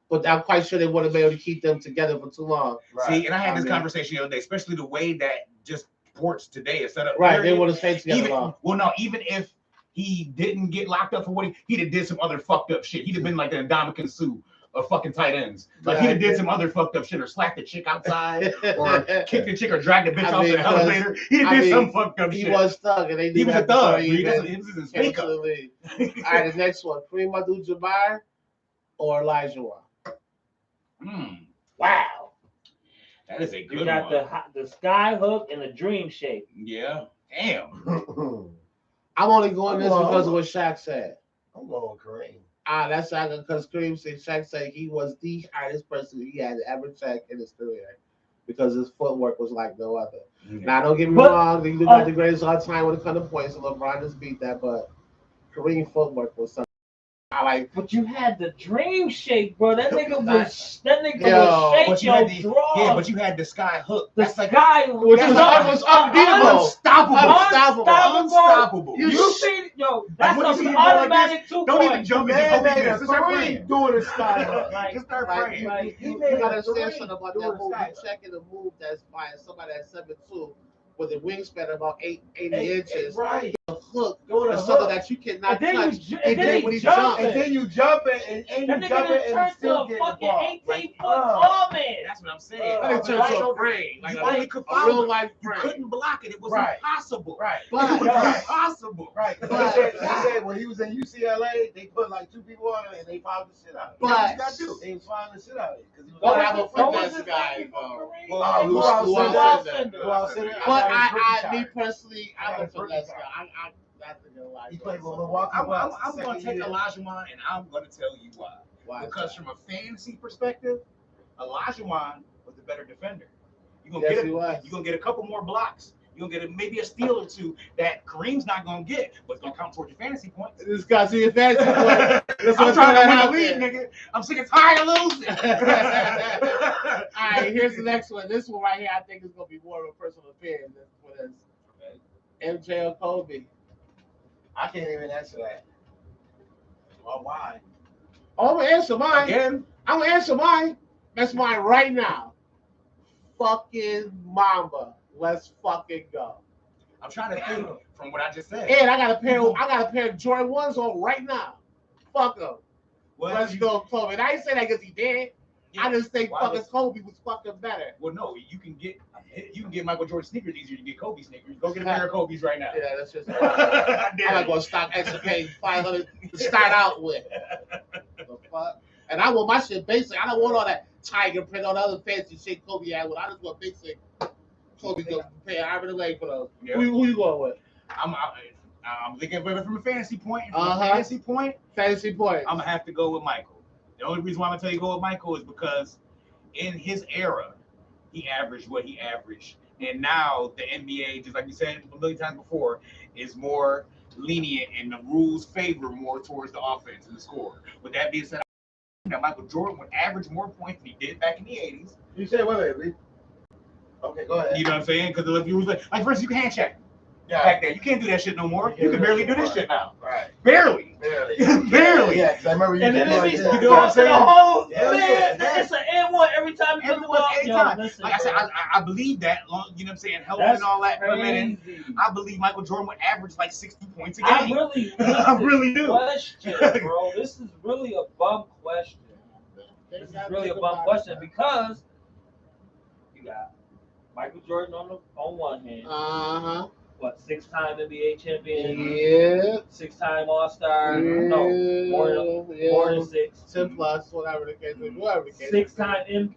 Speaker 2: But I'm quite sure they wouldn't be able to keep them together for too long.
Speaker 3: Right. See, and I had this conversation the other day, especially the way that just sports today is set up.
Speaker 2: Right, they would have stayed together long.
Speaker 3: Well, no, even if he didn't get locked up for what he'd did some other fucked up shit. He'd have been like an Ndamukong Suh of fucking tight ends. Like he'd have did some other fucked up shit, or slapped the chick outside, or kicked the chick, or dragged the bitch off the elevator. He'd have did some fucked up shit.
Speaker 2: He was thug, and
Speaker 3: he was a thug. He was his makeup.
Speaker 2: All right, the next one: Kareem Abdul-Jabbar or Elijah Wan.
Speaker 4: Wow.
Speaker 3: That is a good
Speaker 4: one. You got the sky hook and the dream shape.
Speaker 3: Yeah. Damn.
Speaker 2: I'm only going this because of what Shaq said.
Speaker 1: I'm going with Kareem.
Speaker 2: That's because Kareem said Shaq said he was the hardest person he had ever checked in his career because his footwork was like no other. Now, don't get me wrong, he got the greatest all time when it comes to points, and LeBron just beat that, but Kareem footwork was something. I like.
Speaker 4: But you had the dream shape, bro. That nigga was shake your draw.
Speaker 3: Yeah, but you had the sky hook.
Speaker 4: The sky hook,
Speaker 2: which was unbeatable,
Speaker 3: unstoppable.
Speaker 4: You see, that's an automatic 2
Speaker 3: Don't even jump in.
Speaker 1: Just start praying. Doing the sky hook.
Speaker 3: Just start praying.
Speaker 2: You gotta understand something about that move. You checking the move that's by somebody that's 7'2" with a wingspan about 80 inches.
Speaker 1: Right.
Speaker 2: The hook is something that you cannot touch.
Speaker 4: And then when he jump,
Speaker 1: and then you jump it, and you jump it, and still get the ball.
Speaker 4: 18-foot tall man.
Speaker 3: That's what I'm saying.
Speaker 2: It turned to a frame, like a real life frame.
Speaker 3: You couldn't block it. It was impossible.
Speaker 1: Right.
Speaker 2: But
Speaker 3: impossible.
Speaker 1: Right. He said when he was in UCLA, they put like 2 people on him, and they fouled the shit out of him.
Speaker 2: But
Speaker 1: they was fouling the shit out of him.
Speaker 2: Don't have a finesse guy. Me personally, I'm a finesse guy.
Speaker 1: He played with Milwaukee.
Speaker 3: I'm going to take Elijah Wan, and I'm going to tell you why. Because from a fantasy perspective, Elijah Wan was the better defender. You're gonna get a couple more blocks. You're gonna get maybe a steal or 2 that Kareem's not gonna get, but it's gonna count towards your fantasy points.
Speaker 2: This guy's your fantasy points.
Speaker 3: I'm trying to win the league, nigga. I'm sick and tired of losing.
Speaker 2: All right, here's the next one. This one right here, I think is gonna be more of a personal opinion than MJ or Kobe.
Speaker 1: I can't even answer that.
Speaker 3: Well, why?
Speaker 2: Oh, I'm gonna answer mine.
Speaker 3: Again?
Speaker 2: I'm gonna answer mine. That's mine right now. Fucking Mamba. Let's fucking go.
Speaker 3: I'm trying to think from what I just said.
Speaker 2: And I got a pair of Jordan 1s on right now. Fuck them. Let's go, Kobe. And I ain't say that because he did. I just think fucking Kobe was fucking better.
Speaker 3: Well, no, you can get Michael Jordan sneakers easier to get Kobe sneakers. Go get a pair of Kobe's right now.
Speaker 2: Yeah, that's just. I'm not gonna stop extra paying $500 to start out with. The fuck. And I want my shit basic. I don't want all that tiger print, all the other fancy shit Kobe had with. I just want basic. Kobe go pay an hour leg for those. Yeah. Who you going with?
Speaker 3: I'm thinking of it from a fantasy point.
Speaker 2: Fantasy point.
Speaker 3: I'm gonna have to go with Michael. The only reason why I'm gonna tell you go with Michael is because in his era, he averaged what he averaged, and now the NBA, just like we said a million times before, is more lenient and the rules favor more towards the offense and the score. With that being said, that Michael Jordan would average more points than he did back in the 80s.
Speaker 1: You said what, baby? Okay, go ahead.
Speaker 3: You know what I'm saying? Because if you was like for instance, you can hand check. Yeah. Back then, you can't do that shit no more. You can barely do this shit now.
Speaker 1: Right.
Speaker 3: Barely. Barely.
Speaker 1: Yeah, because I remember you.
Speaker 4: And then
Speaker 1: like
Speaker 4: you know what I'm saying? It's an N1 every time you come
Speaker 3: out. Like I said, I believe that. You know what I'm saying? Health and all that for a minute. I believe Michael Jordan would average like 60 points a game. I really do.
Speaker 4: Question, bro. This is really a bum question. This is really a bum question because you got Michael Jordan on one hand. What, 6-time NBA champion?
Speaker 2: Yeah.
Speaker 4: 6-time All-Star? Yeah. No, more than 6.
Speaker 2: 10 plus, whatever the case may be.
Speaker 4: 6-time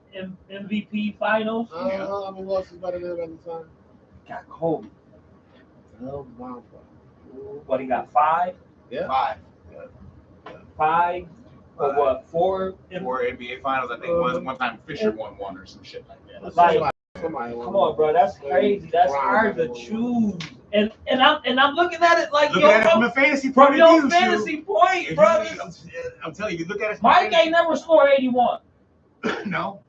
Speaker 4: MVP finals?
Speaker 2: I mean, who else is better than him at the time?
Speaker 4: Got Kobe.
Speaker 2: El Mamba.
Speaker 4: What, he got 5?
Speaker 2: Yeah.
Speaker 3: 5.
Speaker 4: 5 or what? 4?
Speaker 3: 4 NBA Finals. I think one time Fisher won 1 or some shit like that.
Speaker 4: Like, come on, bro. That's crazy. That's hard to choose. And I'm looking at it like,
Speaker 3: look at it from a fantasy point
Speaker 4: from
Speaker 3: of
Speaker 4: your
Speaker 3: view.
Speaker 4: fantasy point, bro.
Speaker 3: I'm telling you, look at it.
Speaker 4: Mike ain't never scored 81.
Speaker 3: No,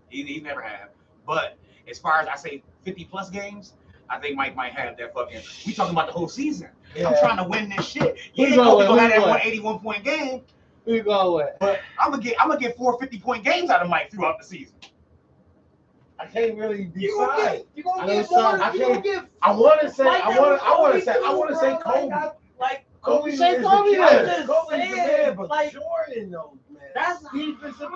Speaker 3: he never have. But as far as I say 50 plus games, I think Mike might have that fucking. We talking about the whole season. Yeah. I'm trying to win this shit. You ain't gonna have that 181 point game.
Speaker 2: Who you going with?
Speaker 3: But I'm gonna get 4 50-point games out of Mike throughout the season.
Speaker 1: I can't really decide.
Speaker 4: You gonna get more.
Speaker 1: I want to say Kobe.
Speaker 4: Like
Speaker 1: Kobe
Speaker 4: say
Speaker 1: is
Speaker 4: Kobe.
Speaker 1: Kobe's the man, but like Jordan though, man.
Speaker 4: That's
Speaker 1: defensive.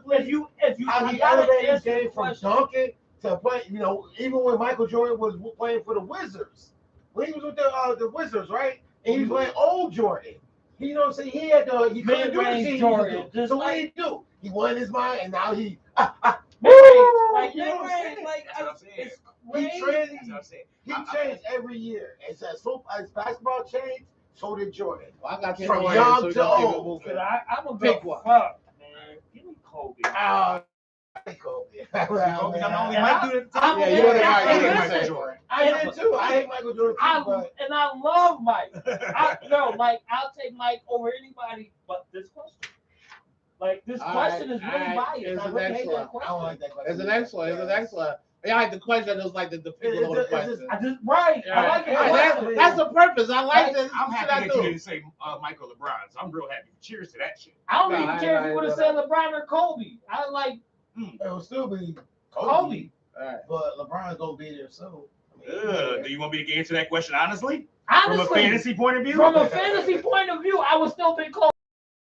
Speaker 4: If you
Speaker 1: how he elevated his game from dunking to play. You know, even when Michael Jordan was playing for the Wizards, when he was with the Wizards, right? And he was playing old Jordan. You know what I'm saying? He had he couldn't do the Jordan. So what did he do? He won his mind, and now he. He changed every year. As basketball changed, so did Jordan.
Speaker 2: Well, I got
Speaker 1: from young to old.
Speaker 4: I'm a big one. Fuck, man. Give me Kobe.
Speaker 1: Kobe.
Speaker 3: I'm the only Mike dude at the time.
Speaker 2: Yeah, you would have Michael Jordan.
Speaker 1: I did too. I hate Michael Jordan too.
Speaker 4: And I love Mike. I'll take Mike over anybody but this question. Like, this question is really biased. I really hate that question.
Speaker 1: I don't like that question.
Speaker 2: It's an excellent. Yeah, I like the question. It was like the people know the question.
Speaker 4: I like it.
Speaker 2: That's the purpose. I like this.
Speaker 3: I'm happy that you didn't say Michael LeBron. So I'm real happy. Cheers to that shit.
Speaker 4: I don't even care if you would have said LeBron or Kobe. I like.
Speaker 1: It will still be
Speaker 4: Kobe.
Speaker 2: Right.
Speaker 1: But LeBron's gonna be there soon.
Speaker 3: Do you want me to answer that question honestly?
Speaker 4: Honestly,
Speaker 3: from a fantasy point of view.
Speaker 4: From a fantasy point of view, I would still pick Kobe.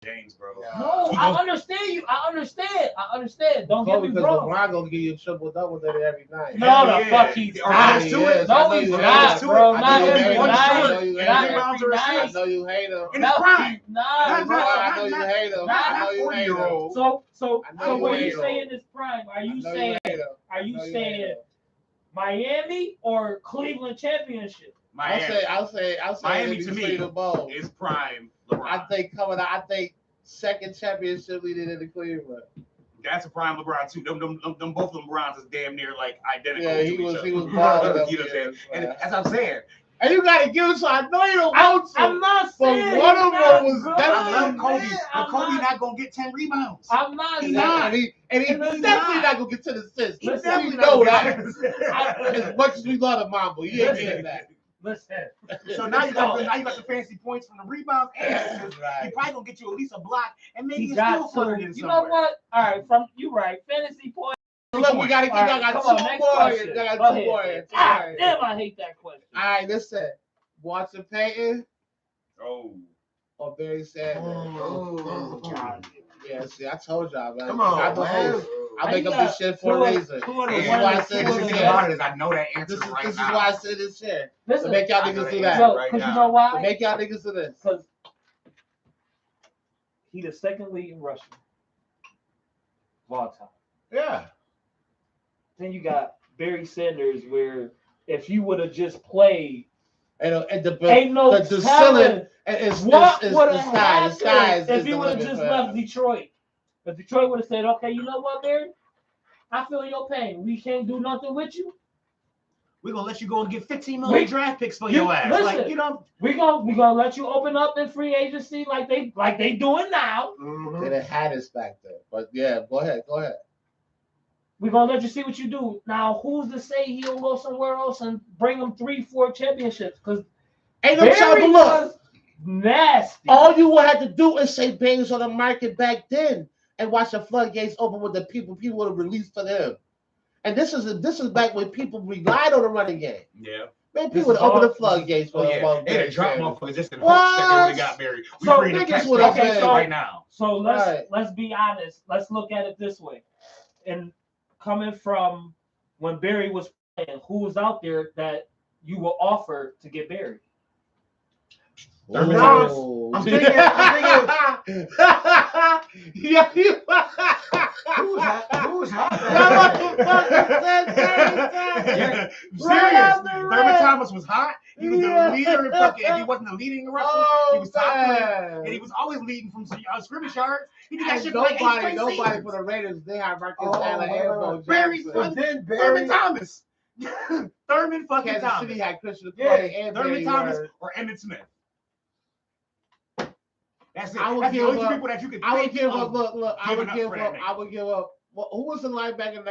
Speaker 3: James, bro.
Speaker 4: No, I understand you. I understand. Don't get me wrong.
Speaker 2: LeBron gonna give you a triple double every night.
Speaker 4: No, the fuck he's not. No, he's not, bro. Not every night.
Speaker 2: I know you hate him.
Speaker 3: In his prime.
Speaker 2: I know you hate him. I know you hate him.
Speaker 4: So when you say in his prime, are you saying Miami or Cleveland championship?
Speaker 2: I'll say
Speaker 3: Miami to me is prime. LeBron.
Speaker 2: I think second championship leading in the Cleveland.
Speaker 3: That's a prime LeBron too. Them both of them LeBrons is damn near like identical.
Speaker 2: Yeah,
Speaker 3: he was
Speaker 2: balling.
Speaker 3: You know what I'm saying? And as I'm saying,
Speaker 2: and you gotta give him. So I know you don't want to.
Speaker 4: I'm not saying.
Speaker 2: But one of them was
Speaker 3: I love Kobe, but Kobe not gonna get 10 rebounds.
Speaker 4: I'm not.
Speaker 2: He's not. He's definitely not gonna get to the assists.
Speaker 3: He definitely
Speaker 2: know that. As much as we love the Mamba, he ain't getting that.
Speaker 4: Listen.
Speaker 3: So now you got the fancy points from the rebounds and assists.
Speaker 2: Right.
Speaker 3: He probably gonna get you at least a block and maybe
Speaker 4: he
Speaker 3: a
Speaker 4: got
Speaker 3: steal footed in
Speaker 4: You
Speaker 3: somewhere.
Speaker 4: know what? All right, you right. Fantasy points.
Speaker 2: Look, we got two more.
Speaker 4: Damn, I hate that question.
Speaker 2: All right, listen. Watson Payton.
Speaker 3: Oh.
Speaker 2: Or Barry Sanders. Yeah, see, I told y'all, man.
Speaker 1: Come on, man.
Speaker 2: I make up this shit for a reason. This is why I said this shit.
Speaker 3: I know that answer
Speaker 2: This is
Speaker 3: right
Speaker 2: why
Speaker 3: now.
Speaker 2: I said this shit.
Speaker 4: Listen,
Speaker 2: to make y'all niggas do that.
Speaker 4: Because you know why?
Speaker 2: To make y'all niggas do this.
Speaker 4: Because he the second leading rusher of all time.
Speaker 1: Yeah.
Speaker 4: Then you got Barry Sanders, where if you would have just played,
Speaker 2: and the
Speaker 4: ceiling
Speaker 2: is
Speaker 4: what would have
Speaker 2: happened
Speaker 4: if he would have just left Detroit? If Detroit would have said, okay, you know what, Barry? I feel your pain. We can't do nothing with you.
Speaker 3: We're gonna let you go and get 15 million draft picks for your ass.
Speaker 4: Listen,
Speaker 3: like, you know,
Speaker 4: we gonna let you open up in free agency like they doing now.
Speaker 2: They didn't have this back there. But yeah, go ahead.
Speaker 4: We're gonna let you see what you do. Now, who's to say he'll go somewhere else and bring them 3-4 championships? Because
Speaker 2: ain't no trouble. Look,
Speaker 4: nasty.
Speaker 2: All you would have to do is say Barry was on the market back then and watch the floodgates open with the people would have released for them. And this is back when people relied on the running game.
Speaker 3: Yeah.
Speaker 2: Man, people would open the floodgates for
Speaker 3: them. They had dropped motherfuckers just in hopes that they would have got buried. We
Speaker 4: so
Speaker 3: created a right now.
Speaker 4: So let's be honest. Let's look at it this way. And coming from when Barry was playing, who was out there that you will offer to get buried?
Speaker 1: I'm thinking.
Speaker 2: Yeah,
Speaker 1: Who's hot?
Speaker 3: Serious. Thurman fucking, if he wasn't a leading rusher, he was top 3, and he was always leading from scrimmage yards. He did that shit for like 8 straight
Speaker 2: Nobody
Speaker 3: seasons.
Speaker 2: for the Raiders. They have Marcus Allen and
Speaker 3: Barry, Thurman Thomas. Thurman fucking
Speaker 2: Kansas
Speaker 3: Thomas.
Speaker 2: City had Christian McCoy and
Speaker 3: Thurman Thomas or Emmitt Smith. That's it. That's the only two people that you can.
Speaker 2: I would give up. Look. I would give
Speaker 3: up.
Speaker 2: I would give up. Who was the linebacker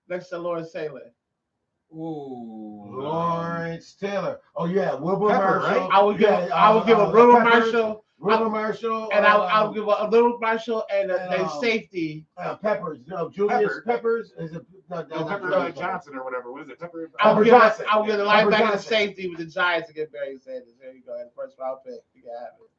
Speaker 2: next to Lawrence Taylor?
Speaker 4: Ooh,
Speaker 1: Lawrence Taylor. Oh yeah, Wilbur
Speaker 3: Pepper,
Speaker 1: Marshall.
Speaker 3: right?
Speaker 2: I would give a Wilbur Marshall.
Speaker 1: Wilbur Marshall.
Speaker 2: And I would give a little Marshall and a safety.
Speaker 1: Peppers. No, Julius Peppers is a
Speaker 3: Pepper Johnson or whatever. What is it? Pepper
Speaker 2: Johnson. I would give the
Speaker 1: Pepper
Speaker 2: linebacker and
Speaker 1: Johnson.
Speaker 2: safety with the Giants to get Barry Sanders. There you go. And the first round pick. You can have it.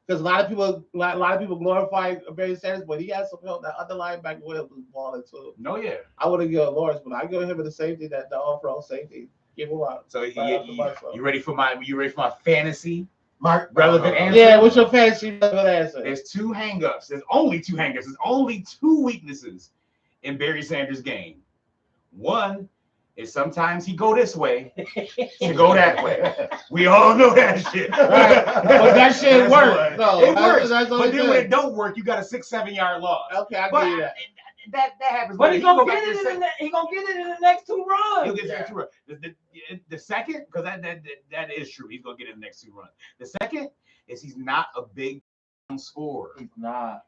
Speaker 2: Because a lot of people glorify Barry Sanders, but he has some help. That other linebacker would have balling too.
Speaker 3: No, yeah.
Speaker 2: I would have given Lawrence, but I give him the safety, the all-pro safety. Give him out.
Speaker 3: So you ready for my fantasy relevant answer?
Speaker 2: Yeah, what's your fantasy relevant answer?
Speaker 3: There's 2 hangups. There's only 2 hangups. There's only 2 weaknesses in Barry Sanders' game. One is sometimes he go this way to go that way. We all know that shit.
Speaker 2: Right. But that shit works. No,
Speaker 3: it works.
Speaker 2: That's
Speaker 3: but then when it don't work, you got a 6-7 yard loss.
Speaker 2: Okay, I
Speaker 3: But
Speaker 2: give you that.
Speaker 3: That happens.
Speaker 4: but he gonna get it in the next 2 runs.
Speaker 3: He'll get it through. The second, because that is true. He's gonna get in the next 2 runs. The second is he's not a big scorer.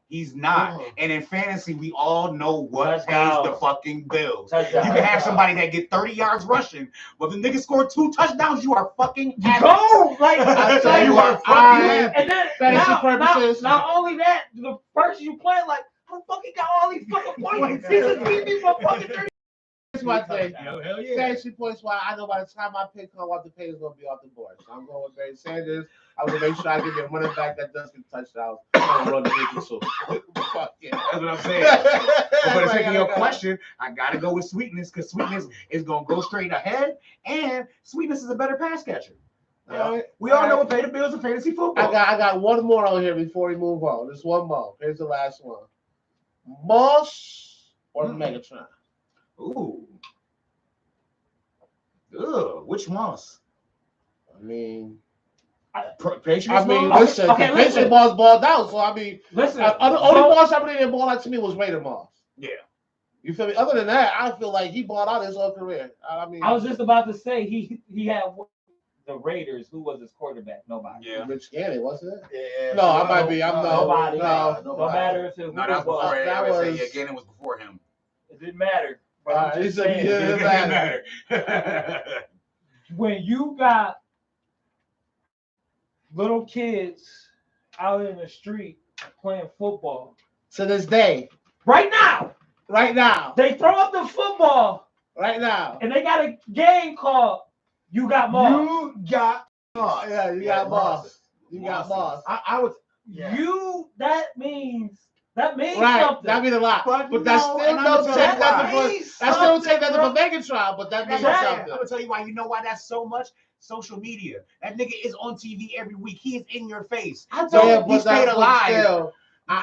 Speaker 3: He's not.
Speaker 1: Oh.
Speaker 3: And in fantasy, we all know what pays the fucking bills. You
Speaker 4: Touchdown.
Speaker 3: can have somebody that get 30 yards rushing, but if the nigga scored 2 touchdowns, you are fucking happy.
Speaker 4: Go like
Speaker 3: You are fucking happy.
Speaker 4: and then not only that, the person you play like, how the fuck he got all these fucking points? He just beat me for fucking 30.
Speaker 2: That's my thing.
Speaker 3: Hell yeah.
Speaker 2: Fantasy points why I know by the time I pick on what the pay is gonna be off the board. So I'm going with Barry Sanders. I'm gonna make sure I give you a running back that does get touchdowns. I'm gonna run the business too.
Speaker 3: Fuck yeah, that's what I'm saying. But for the sake of your question, I gotta go with Sweetness because Sweetness is gonna go straight ahead, and Sweetness is a better pass catcher. We all know what pay the bills in fantasy football.
Speaker 2: I got one more on here before we move on. There's one more. Here's the last one. Moss or Megatron?
Speaker 3: Ooh. Ugh, which Moss?
Speaker 2: I mean,
Speaker 3: Patriots.
Speaker 2: listen, Patriots Moss balled out. So I mean,
Speaker 4: Listen,
Speaker 2: only Moss I really didn't ball out to me was Raider Moss.
Speaker 3: Yeah.
Speaker 2: You feel me? Other than that, I feel like he balled out his whole career. I mean,
Speaker 4: I was just about to say he had the Raiders. Who was his quarterback? Nobody.
Speaker 3: Yeah.
Speaker 2: Rich Gannon, wasn't it?
Speaker 1: Yeah.
Speaker 2: No, I might be. I'm
Speaker 4: nobody.
Speaker 2: No.
Speaker 4: No matter if it
Speaker 3: No, that was before him.
Speaker 2: That was
Speaker 3: Again, it was before him.
Speaker 4: It didn't matter. But I'm just saying,
Speaker 2: Yeah,
Speaker 3: It didn't matter.
Speaker 4: when you got little kids out in the street playing football
Speaker 2: To this day,
Speaker 4: right now, they throw up the football
Speaker 2: right now.
Speaker 4: and they got a game called "You Got Moss."
Speaker 1: You got Moss.
Speaker 2: Yeah, you got Moss. You got Moss.
Speaker 1: I was. Yeah.
Speaker 4: That means
Speaker 2: Right,
Speaker 4: something.
Speaker 2: that means a lot. But
Speaker 3: no,
Speaker 2: that still
Speaker 3: and I'm
Speaker 2: don't
Speaker 3: gonna
Speaker 2: take
Speaker 3: tell you
Speaker 2: nothing
Speaker 3: why.
Speaker 2: for that still don't take nothing for Megatron, but that means
Speaker 3: I'm
Speaker 2: something.
Speaker 3: gonna tell you why. You know why that's so much? Social media. That nigga is on TV every week. He is in your face. So he stayed alive.
Speaker 2: Still,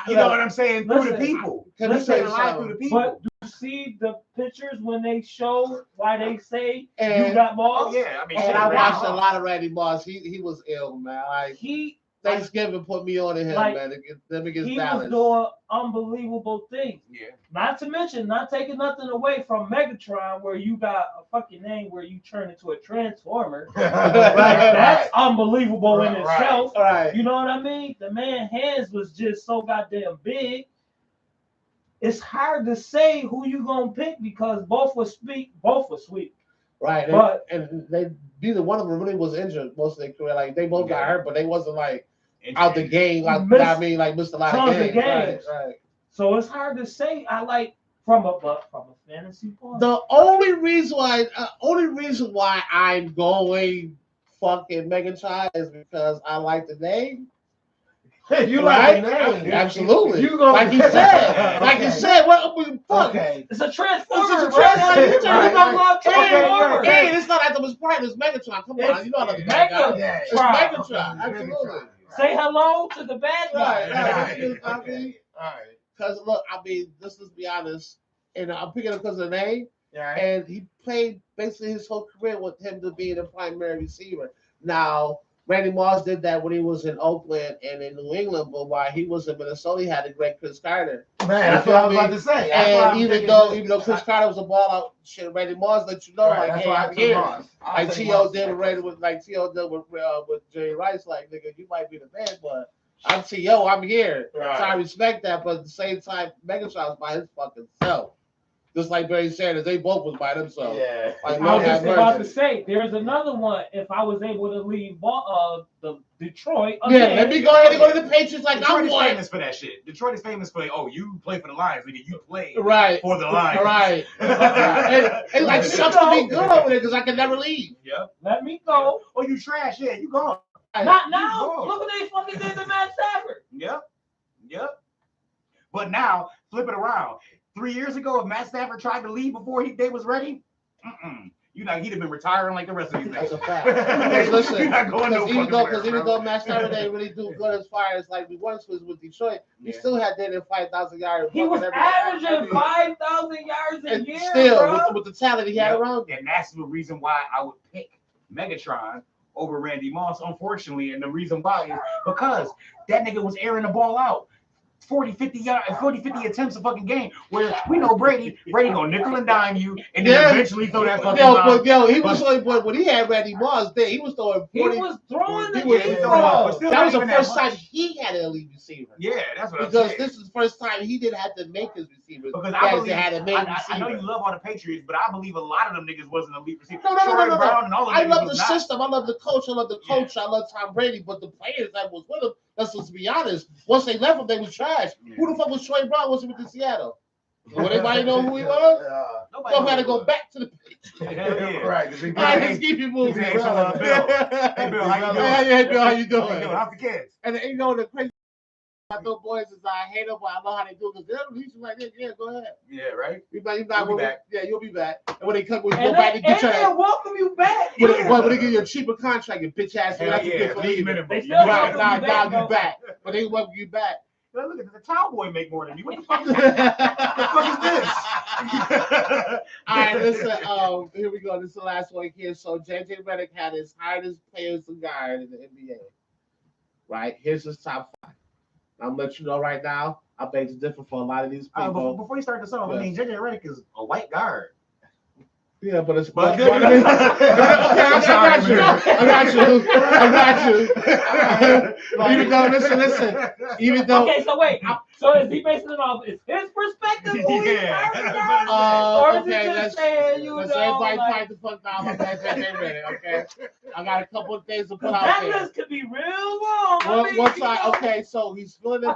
Speaker 3: You know what I'm saying? Through the
Speaker 4: Listen,
Speaker 3: people.
Speaker 2: Can
Speaker 3: He
Speaker 2: I
Speaker 3: stayed
Speaker 2: say
Speaker 3: alive
Speaker 2: something?
Speaker 3: through the people.
Speaker 4: But do you see the pictures when they show why they say
Speaker 2: And-
Speaker 4: you got Moss?
Speaker 3: Oh yeah, I mean,
Speaker 2: And
Speaker 3: shit,
Speaker 2: I
Speaker 3: Randy
Speaker 2: watched a
Speaker 3: Moss.
Speaker 2: lot of Randy Moss. He was ill, man. Like
Speaker 4: He
Speaker 2: Thanksgiving put me on to him,
Speaker 4: like,
Speaker 2: man. Let me get
Speaker 4: was
Speaker 2: Dallas.
Speaker 4: doing unbelievable things.
Speaker 3: Yeah.
Speaker 4: Not to mention, not taking nothing away from Megatron, where you got a fucking name where you turn into a transformer. Like, that's unbelievable in
Speaker 1: Right.
Speaker 4: itself.
Speaker 2: All right.
Speaker 4: You know what I mean? The man's hands was just so goddamn big. It's hard to say who you gonna pick because both were sweet.
Speaker 2: Right.
Speaker 4: But
Speaker 2: and they neither one of them really was injured most of their career. Like they both got hurt, but they wasn't like out the game. Like missed a lot of
Speaker 4: tons of
Speaker 2: games.
Speaker 4: games.
Speaker 2: Right.
Speaker 4: so it's hard to say. I like from a fantasy point.
Speaker 2: The only reason why I'm going fucking Megatron is because I like the name.
Speaker 1: You
Speaker 2: Right?
Speaker 1: like the name?
Speaker 2: Absolutely.
Speaker 1: You gonna
Speaker 2: Like you said. Like you said. What? Fuck.
Speaker 1: Okay.
Speaker 4: It's a transformer.
Speaker 2: It's a transformer.
Speaker 4: Right?
Speaker 1: Right, right.
Speaker 4: Transformer.
Speaker 2: Hey, it's not Optimus Prime. It's Megatron. Come on, you know I love the bad guy.
Speaker 1: Yeah.
Speaker 2: It's Megatron. Absolutely.
Speaker 4: Say hello to the bad guy.
Speaker 2: Right.
Speaker 1: All right.
Speaker 2: Because look, I mean, let's be honest, and I'm picking up because of the name,
Speaker 1: Yeah.
Speaker 2: and he played basically his whole career with him to being a primary receiver. Now, Randy Moss did that when he was in Oakland and in New England, but while he was in Minnesota, he had a great Chris Carter.
Speaker 1: Man, that's what I was about to say.
Speaker 2: And even though Chris Carter was a ball out, shit, Randy Moss let you know,
Speaker 1: Right,
Speaker 2: like,
Speaker 1: that's
Speaker 2: hey,
Speaker 1: why I
Speaker 2: I'm
Speaker 1: took
Speaker 2: here.
Speaker 1: Moss.
Speaker 2: Like T.O. did with Randy, like T.O. did with Jerry Rice, like, nigga, you might be the man, but I'm T.O., I'm here.
Speaker 1: Right.
Speaker 2: So I respect that, but at the same time, Megatron was by his fucking self. Just like Barry Sanders, they both was by themselves.
Speaker 1: Yeah.
Speaker 2: Like,
Speaker 4: I was just about to
Speaker 2: mercy.
Speaker 4: say, there's another one. If I was able to leave the Detroit,
Speaker 2: Yeah,
Speaker 4: again,
Speaker 2: let me go ahead and go to the Patriots like
Speaker 3: Detroit
Speaker 2: I
Speaker 3: is
Speaker 2: want.
Speaker 3: famous for that shit. Detroit is famous for, oh, you play for the Lions, nigga. You play
Speaker 2: Right.
Speaker 3: for the Lions.
Speaker 2: Right. It like sucks to be good over there because I can never leave.
Speaker 3: Yep.
Speaker 4: let me go.
Speaker 3: Oh, you trash. Yeah, you gone.
Speaker 4: Not now.
Speaker 3: go.
Speaker 4: Look what they fucking did to Matt Stafford.
Speaker 3: Yep. Yep. But now, flip it around. 3 years ago, if Matt Stafford tried to leave before they was ready, he'd have been retiring like the rest of these
Speaker 2: That's
Speaker 3: niggas.
Speaker 2: a fact. Because listen,
Speaker 3: You're not going no
Speaker 2: even
Speaker 3: fucking
Speaker 2: though Matt Stafford didn't really do good as far as like we once was with Detroit, he
Speaker 3: Yeah.
Speaker 2: still had that in 5,000 yards.
Speaker 4: He was averaging 5,000 yards a year,
Speaker 2: still
Speaker 4: bro.
Speaker 2: with the talent he had
Speaker 3: Yep.
Speaker 2: around him.
Speaker 3: And that's the reason why I would pick Megatron over Randy Moss, unfortunately. And the reason why is because that nigga was airing the ball out. 40, 50 attempts a fucking game. Where we know Brady gonna nickel and dime you, and then eventually throw that fucking bomb.
Speaker 2: He was only when he had Randy Moss there, he was throwing 40.
Speaker 4: He was throwing the
Speaker 2: He was
Speaker 4: deep
Speaker 2: throwing,
Speaker 4: ball.
Speaker 3: but still
Speaker 2: that was
Speaker 3: not
Speaker 2: the
Speaker 3: even
Speaker 2: first
Speaker 3: that
Speaker 2: time
Speaker 3: much.
Speaker 2: he had an elite receiver.
Speaker 3: Yeah, that's what I'm
Speaker 2: Because
Speaker 3: saying.
Speaker 2: this is the first time he didn't have to make his receivers.
Speaker 3: Because
Speaker 2: Guys
Speaker 3: I believe,
Speaker 2: that had to make
Speaker 3: I know you love all the Patriots, but I believe a lot of them niggas wasn't elite receivers.
Speaker 2: No.
Speaker 3: Brown and all of
Speaker 2: I
Speaker 3: them
Speaker 2: love the
Speaker 3: was not.
Speaker 2: system. I love the coach. I love the coach. I love Tom Brady. But the players that was with him, let's be honest. Once they left him, they was trash.
Speaker 3: Yeah.
Speaker 2: Who the fuck was Troy Brown? Was he with the Seattle? Would anybody know who he was?
Speaker 3: Nobody
Speaker 2: So I had to
Speaker 3: knows
Speaker 2: go
Speaker 3: what.
Speaker 2: back to the
Speaker 3: Hell yeah.
Speaker 1: Right.
Speaker 2: All right, let's keep it moving.
Speaker 3: Hey, so, Bill. Hey, Bill, how you doing?
Speaker 2: Hey, Bill, how you
Speaker 3: How you
Speaker 2: doing?
Speaker 3: doing? How's the kids?
Speaker 2: And you know the crazy about those boys is I hate them, but I know how they do it because they're releasing like this. Yeah, go ahead.
Speaker 3: Yeah, right?
Speaker 2: You'll
Speaker 3: You'll be back.
Speaker 2: Yeah, you'll be back. And when they come, when you
Speaker 4: And
Speaker 2: go back to get
Speaker 4: they
Speaker 2: your
Speaker 4: welcome you back.
Speaker 2: when they give you a cheaper contract, you bitch ass.
Speaker 3: Hell yeah. League minimum.
Speaker 4: They
Speaker 3: You
Speaker 4: still
Speaker 3: got
Speaker 4: welcome
Speaker 3: it.
Speaker 4: you back,
Speaker 2: Now
Speaker 4: though.
Speaker 2: you back. But they welcome you back.
Speaker 3: Look at the Cowboy make more than you. What the fuck is this?
Speaker 2: All right, listen. Here we go. This is the last one here. So JJ Redick had his highest players to guard in the NBA. Right? Here's his top 5. I'm gonna let you know right now. I bet it's different for a lot of these people.
Speaker 3: Before you start this off, I mean, JJ Redick is a white guard.
Speaker 2: Yeah, but it's
Speaker 3: But-
Speaker 2: okay, I got you. Even though, listen. Even though.
Speaker 4: Okay, so wait. So is he basing it off? Is his perspective who he's
Speaker 3: Yeah.
Speaker 4: hiring? Or is
Speaker 2: Okay,
Speaker 4: he
Speaker 2: let's
Speaker 4: just saying, you
Speaker 2: let's
Speaker 4: know,
Speaker 2: everybody
Speaker 4: like,
Speaker 2: fight the fuck down on that JJ Redick, okay? I got a couple of things to put out
Speaker 4: that
Speaker 2: there.
Speaker 4: list could be real long.
Speaker 2: One time, okay, so he's split the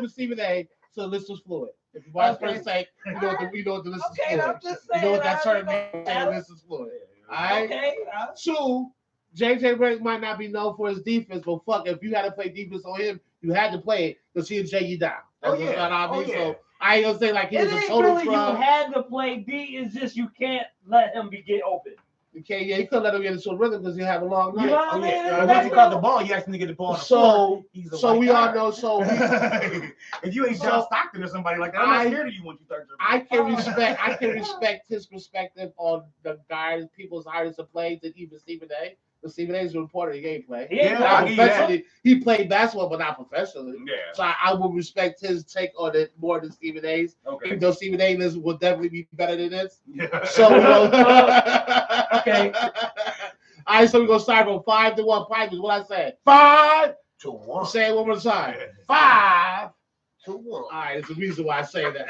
Speaker 2: receiving A, so the list was fluid. If you watch
Speaker 4: Okay.
Speaker 2: first take, you know what the list is
Speaker 4: Okay,
Speaker 2: fluid.
Speaker 4: I'm just
Speaker 2: You know
Speaker 4: saying.
Speaker 2: what that term
Speaker 4: I
Speaker 2: means, the list is fluid. All right?
Speaker 4: Okay.
Speaker 2: 2, JJ Redick might not be known for his defense, but fuck, if you had to play defense on him, you had to play it because he'd J you down.
Speaker 3: Oh,
Speaker 2: You know
Speaker 3: yeah.
Speaker 2: what I mean?
Speaker 3: Oh, yeah.
Speaker 2: So I ain't gonna say like he
Speaker 4: It
Speaker 2: was a
Speaker 4: ain't
Speaker 2: total
Speaker 4: really you
Speaker 2: fraud.
Speaker 4: had to play D. It's just you can't let him get open.
Speaker 2: Okay, yeah, you couldn't let him get into a rhythm because he have a long
Speaker 4: You
Speaker 2: night.
Speaker 4: know what I
Speaker 3: Oh,
Speaker 4: mean?
Speaker 3: yeah.
Speaker 4: That's
Speaker 3: Once you
Speaker 4: real.
Speaker 3: caught the ball, you actually get the ball on the
Speaker 2: So-
Speaker 3: floor. He's a
Speaker 2: So
Speaker 3: white
Speaker 2: we all
Speaker 3: guard.
Speaker 2: know. So
Speaker 3: If you ain't John Stockton or somebody like that, I'm not scared of you once you start.
Speaker 2: I can respect his perspective on the guys, people's hardest to play than even Stephen A. But Stephen A is reported he ain't play.
Speaker 4: He ain't
Speaker 3: Yeah, I'll
Speaker 4: playing.
Speaker 3: give you that.
Speaker 2: Professionally, he played basketball, but not professionally.
Speaker 3: Yeah.
Speaker 2: So I would respect his take on it more than Stephen A's.
Speaker 3: Okay.
Speaker 2: Even though Stephen A list will definitely be better than this.
Speaker 3: Yeah.
Speaker 2: So
Speaker 4: Okay.
Speaker 2: All right, so we're gonna start from 5 to 1. Pipe is what I said.
Speaker 1: 5-1.
Speaker 2: Say it one more time.
Speaker 1: 5-1.
Speaker 2: All right, it's the reason why I say that.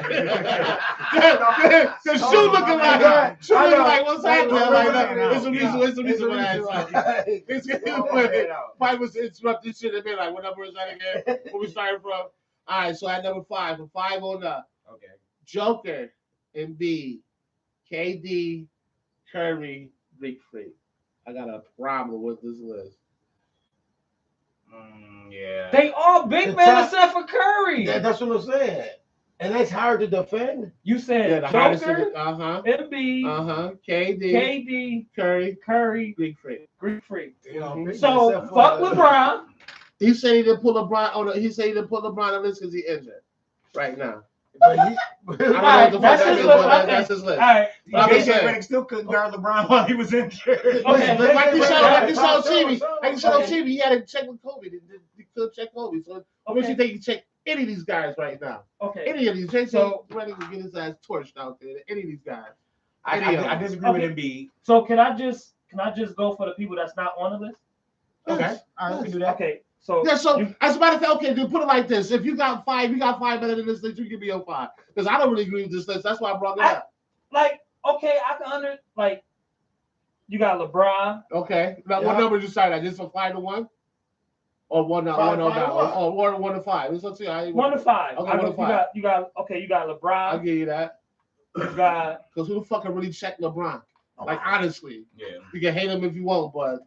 Speaker 2: The shoe looking like what's happening? Like that. It's the reason why I say it. Pipe was interrupting shit and be like, what number is that again? Where we started from? All right, so at number 5, from 5 on up.
Speaker 3: Okay.
Speaker 2: Joker, Embiid, KD, Curry, Greek Freak. I got a problem with this list.
Speaker 3: Yeah.
Speaker 4: They all big men except for Curry.
Speaker 1: That's what I'm saying. And that's hard to defend.
Speaker 4: You said
Speaker 2: the hardest
Speaker 4: Joker,
Speaker 2: Embiid, KD,
Speaker 4: KD,
Speaker 2: Curry, Greek Freak.
Speaker 4: Greek Freak.
Speaker 1: You know,
Speaker 4: So
Speaker 1: except for,
Speaker 4: fuck LeBron.
Speaker 2: He said he didn't put LeBron on. He said he didn't put LeBron on this because he injured right now.
Speaker 1: But
Speaker 4: that's his list.
Speaker 2: That's his list.
Speaker 4: All right.
Speaker 3: JJ Redick still couldn't guard LeBron while he was injured.
Speaker 4: Okay,
Speaker 2: like you saw
Speaker 1: Show
Speaker 2: TV, he had to check with Kobe. He could check Kobe. So I wish you think you check any of these guys right now.
Speaker 4: Okay.
Speaker 2: Any of these. JJ Redick can get his ass torched out there. Any of these guys.
Speaker 3: I disagree with Embiid.
Speaker 4: So can I just go for the people that's not on the list?
Speaker 3: Okay. All right, we can do that.
Speaker 4: Okay. So
Speaker 2: yeah, so as a matter of fact, okay, dude, put it like this. If you got five better than this list, you can be on 5. Because I don't really agree with this list. That's why I brought it up.
Speaker 4: Like, okay, I can you got LeBron.
Speaker 2: Okay. Now what number did you start at? Just from 5 to 1? Or 1 to 1 or 1 to 5. Let's see.
Speaker 4: 1 to 5.
Speaker 2: Okay, 1 to 5.
Speaker 4: You got LeBron.
Speaker 2: I'll give you that.
Speaker 4: You got
Speaker 2: because who the fuck can really check LeBron? Like honestly.
Speaker 3: Yeah.
Speaker 2: You can hate him if you want, but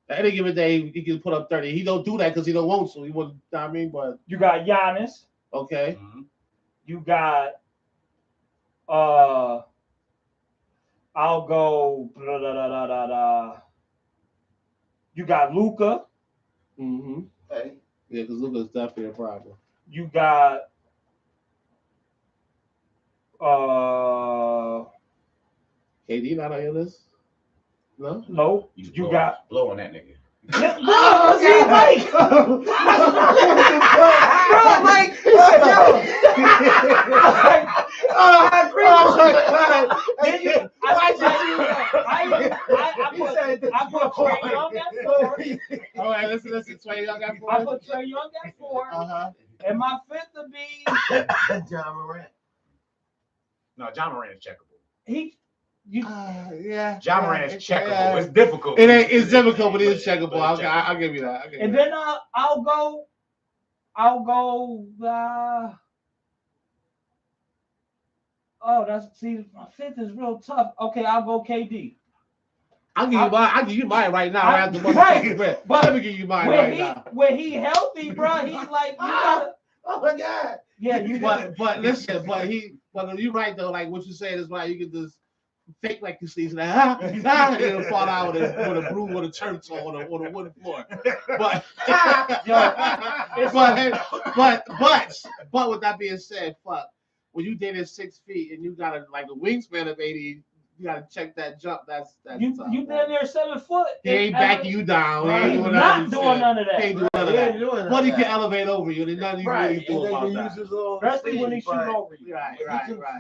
Speaker 2: at any given day, he can put up 30. He don't do that because he don't want to. He wouldn't, I mean, but
Speaker 4: you got Giannis.
Speaker 2: Okay.
Speaker 3: Mm-hmm.
Speaker 4: You got I'll go You got Luka.
Speaker 2: Mm-hmm.
Speaker 1: Hey.
Speaker 2: Yeah, because Luka's definitely a problem.
Speaker 4: You got
Speaker 2: KD not on your list? No?
Speaker 4: No. You got
Speaker 3: blow on that nigga.
Speaker 4: Yeah, bro, see, like, bro, like, I put Trae Young at 4.
Speaker 2: All right, listen, Trae Young at 4.
Speaker 4: I put Trae Young at 4. And my 5th would be
Speaker 1: John Morant.
Speaker 3: No, John Morant is checkable.
Speaker 2: Yeah.
Speaker 3: John Morant is checkable. Yeah. It's difficult.
Speaker 2: It's difficult, but it's checkable. I'll give you that.
Speaker 4: And then I'll go. My 5th is real tough. Okay, I'll go KD.
Speaker 2: I'll give you mine right now. But let me give you mine right now.
Speaker 4: When he healthy, bro, he's like, you gotta.
Speaker 1: Oh my God.
Speaker 4: Yeah,
Speaker 2: but listen, but you're right though. Like what you saying is right. You can just fake like you see, like it'll fall out with a broom with a church on a wooden floor. But but with that being said, fuck. When you dated 6 feet and you got a wingspan of 80, you gotta check that jump. That's
Speaker 4: you
Speaker 2: tough.
Speaker 4: You been there 7 foot.
Speaker 2: He ain't backing you down.
Speaker 4: He ain't not doing none of that.
Speaker 2: Ain't doing none of that. But he can elevate over you. There's nothing you really do about that.
Speaker 4: Especially when he shoots over you.
Speaker 2: Right.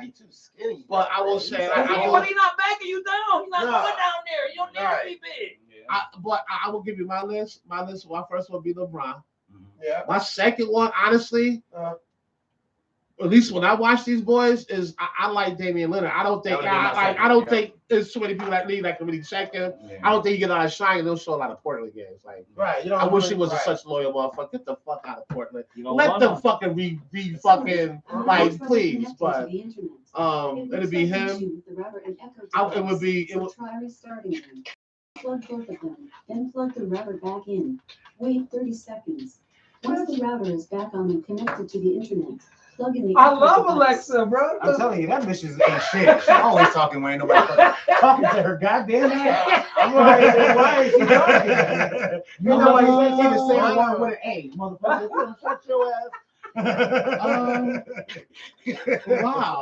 Speaker 1: He's too skinny.
Speaker 2: But I will say,
Speaker 4: but he's not backing you down. He's not going down there. You don't need to be big.
Speaker 2: But I will give you my list. My first one would be LeBron.
Speaker 1: Yeah.
Speaker 2: My second one, honestly, at least when I watch these boys, is I like Damian Lillard. I don't think there's too many people that league that can really check him. Yeah. I don't think he get a lot of shine. He'll show a lot of Portland games. Like, I wish he was such a loyal motherfucker. Get the fuck out of Portland. Let them fucking be fucking like, please. But it'd be him. It would be.
Speaker 5: Try restarting them. Plug both of them, then plug the router back in. Wait 30 seconds. Once the router is back on and connected to the internet.
Speaker 4: I love Alexa, bro.
Speaker 3: I'm telling you, that bitch ain't shit. She always talking when ain't nobody talking to her goddamn ass.
Speaker 1: Why is she talking? You know what he said? She was saying one with an A, motherfucker. Shut your
Speaker 2: ass. Wow.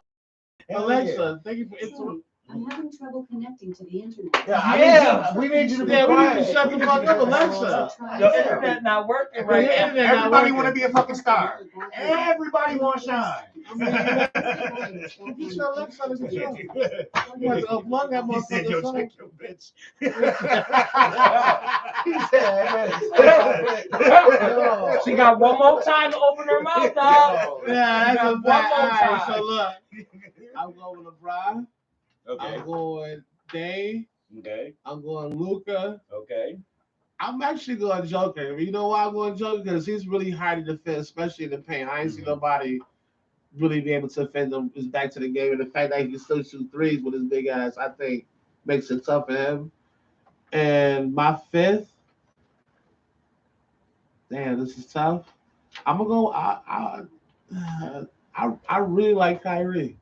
Speaker 2: Alexa, thank you for interrupting.
Speaker 5: I'm having trouble connecting to the internet.
Speaker 1: We need you to be
Speaker 2: quiet.
Speaker 1: We
Speaker 2: need to shut the fuck up, Alexa.
Speaker 4: Your internet not working right now.
Speaker 3: Everybody want to be a fucking star. Everybody want to shine.
Speaker 2: You shut Alexa to the show. You have to unplug that motherfucker. He said, yo, check your bitch.
Speaker 4: She got one more time to open her mouth, dog.
Speaker 2: Yeah, that's a fact. So look, I'm going with LeBron.
Speaker 3: Okay.
Speaker 2: I'm going Dave.
Speaker 3: Okay.
Speaker 2: I'm going Luka.
Speaker 3: Okay.
Speaker 2: I'm actually going Joker. You know why I'm going Joker? Because he's really hard to defend, especially in the paint. I ain't seen nobody really be able to defend him his back to the game. And the fact that he can still shoot threes with his big ass, I think, makes it tough for him. And my 5th, damn, this is tough. I'm gonna go. I really like Kyrie.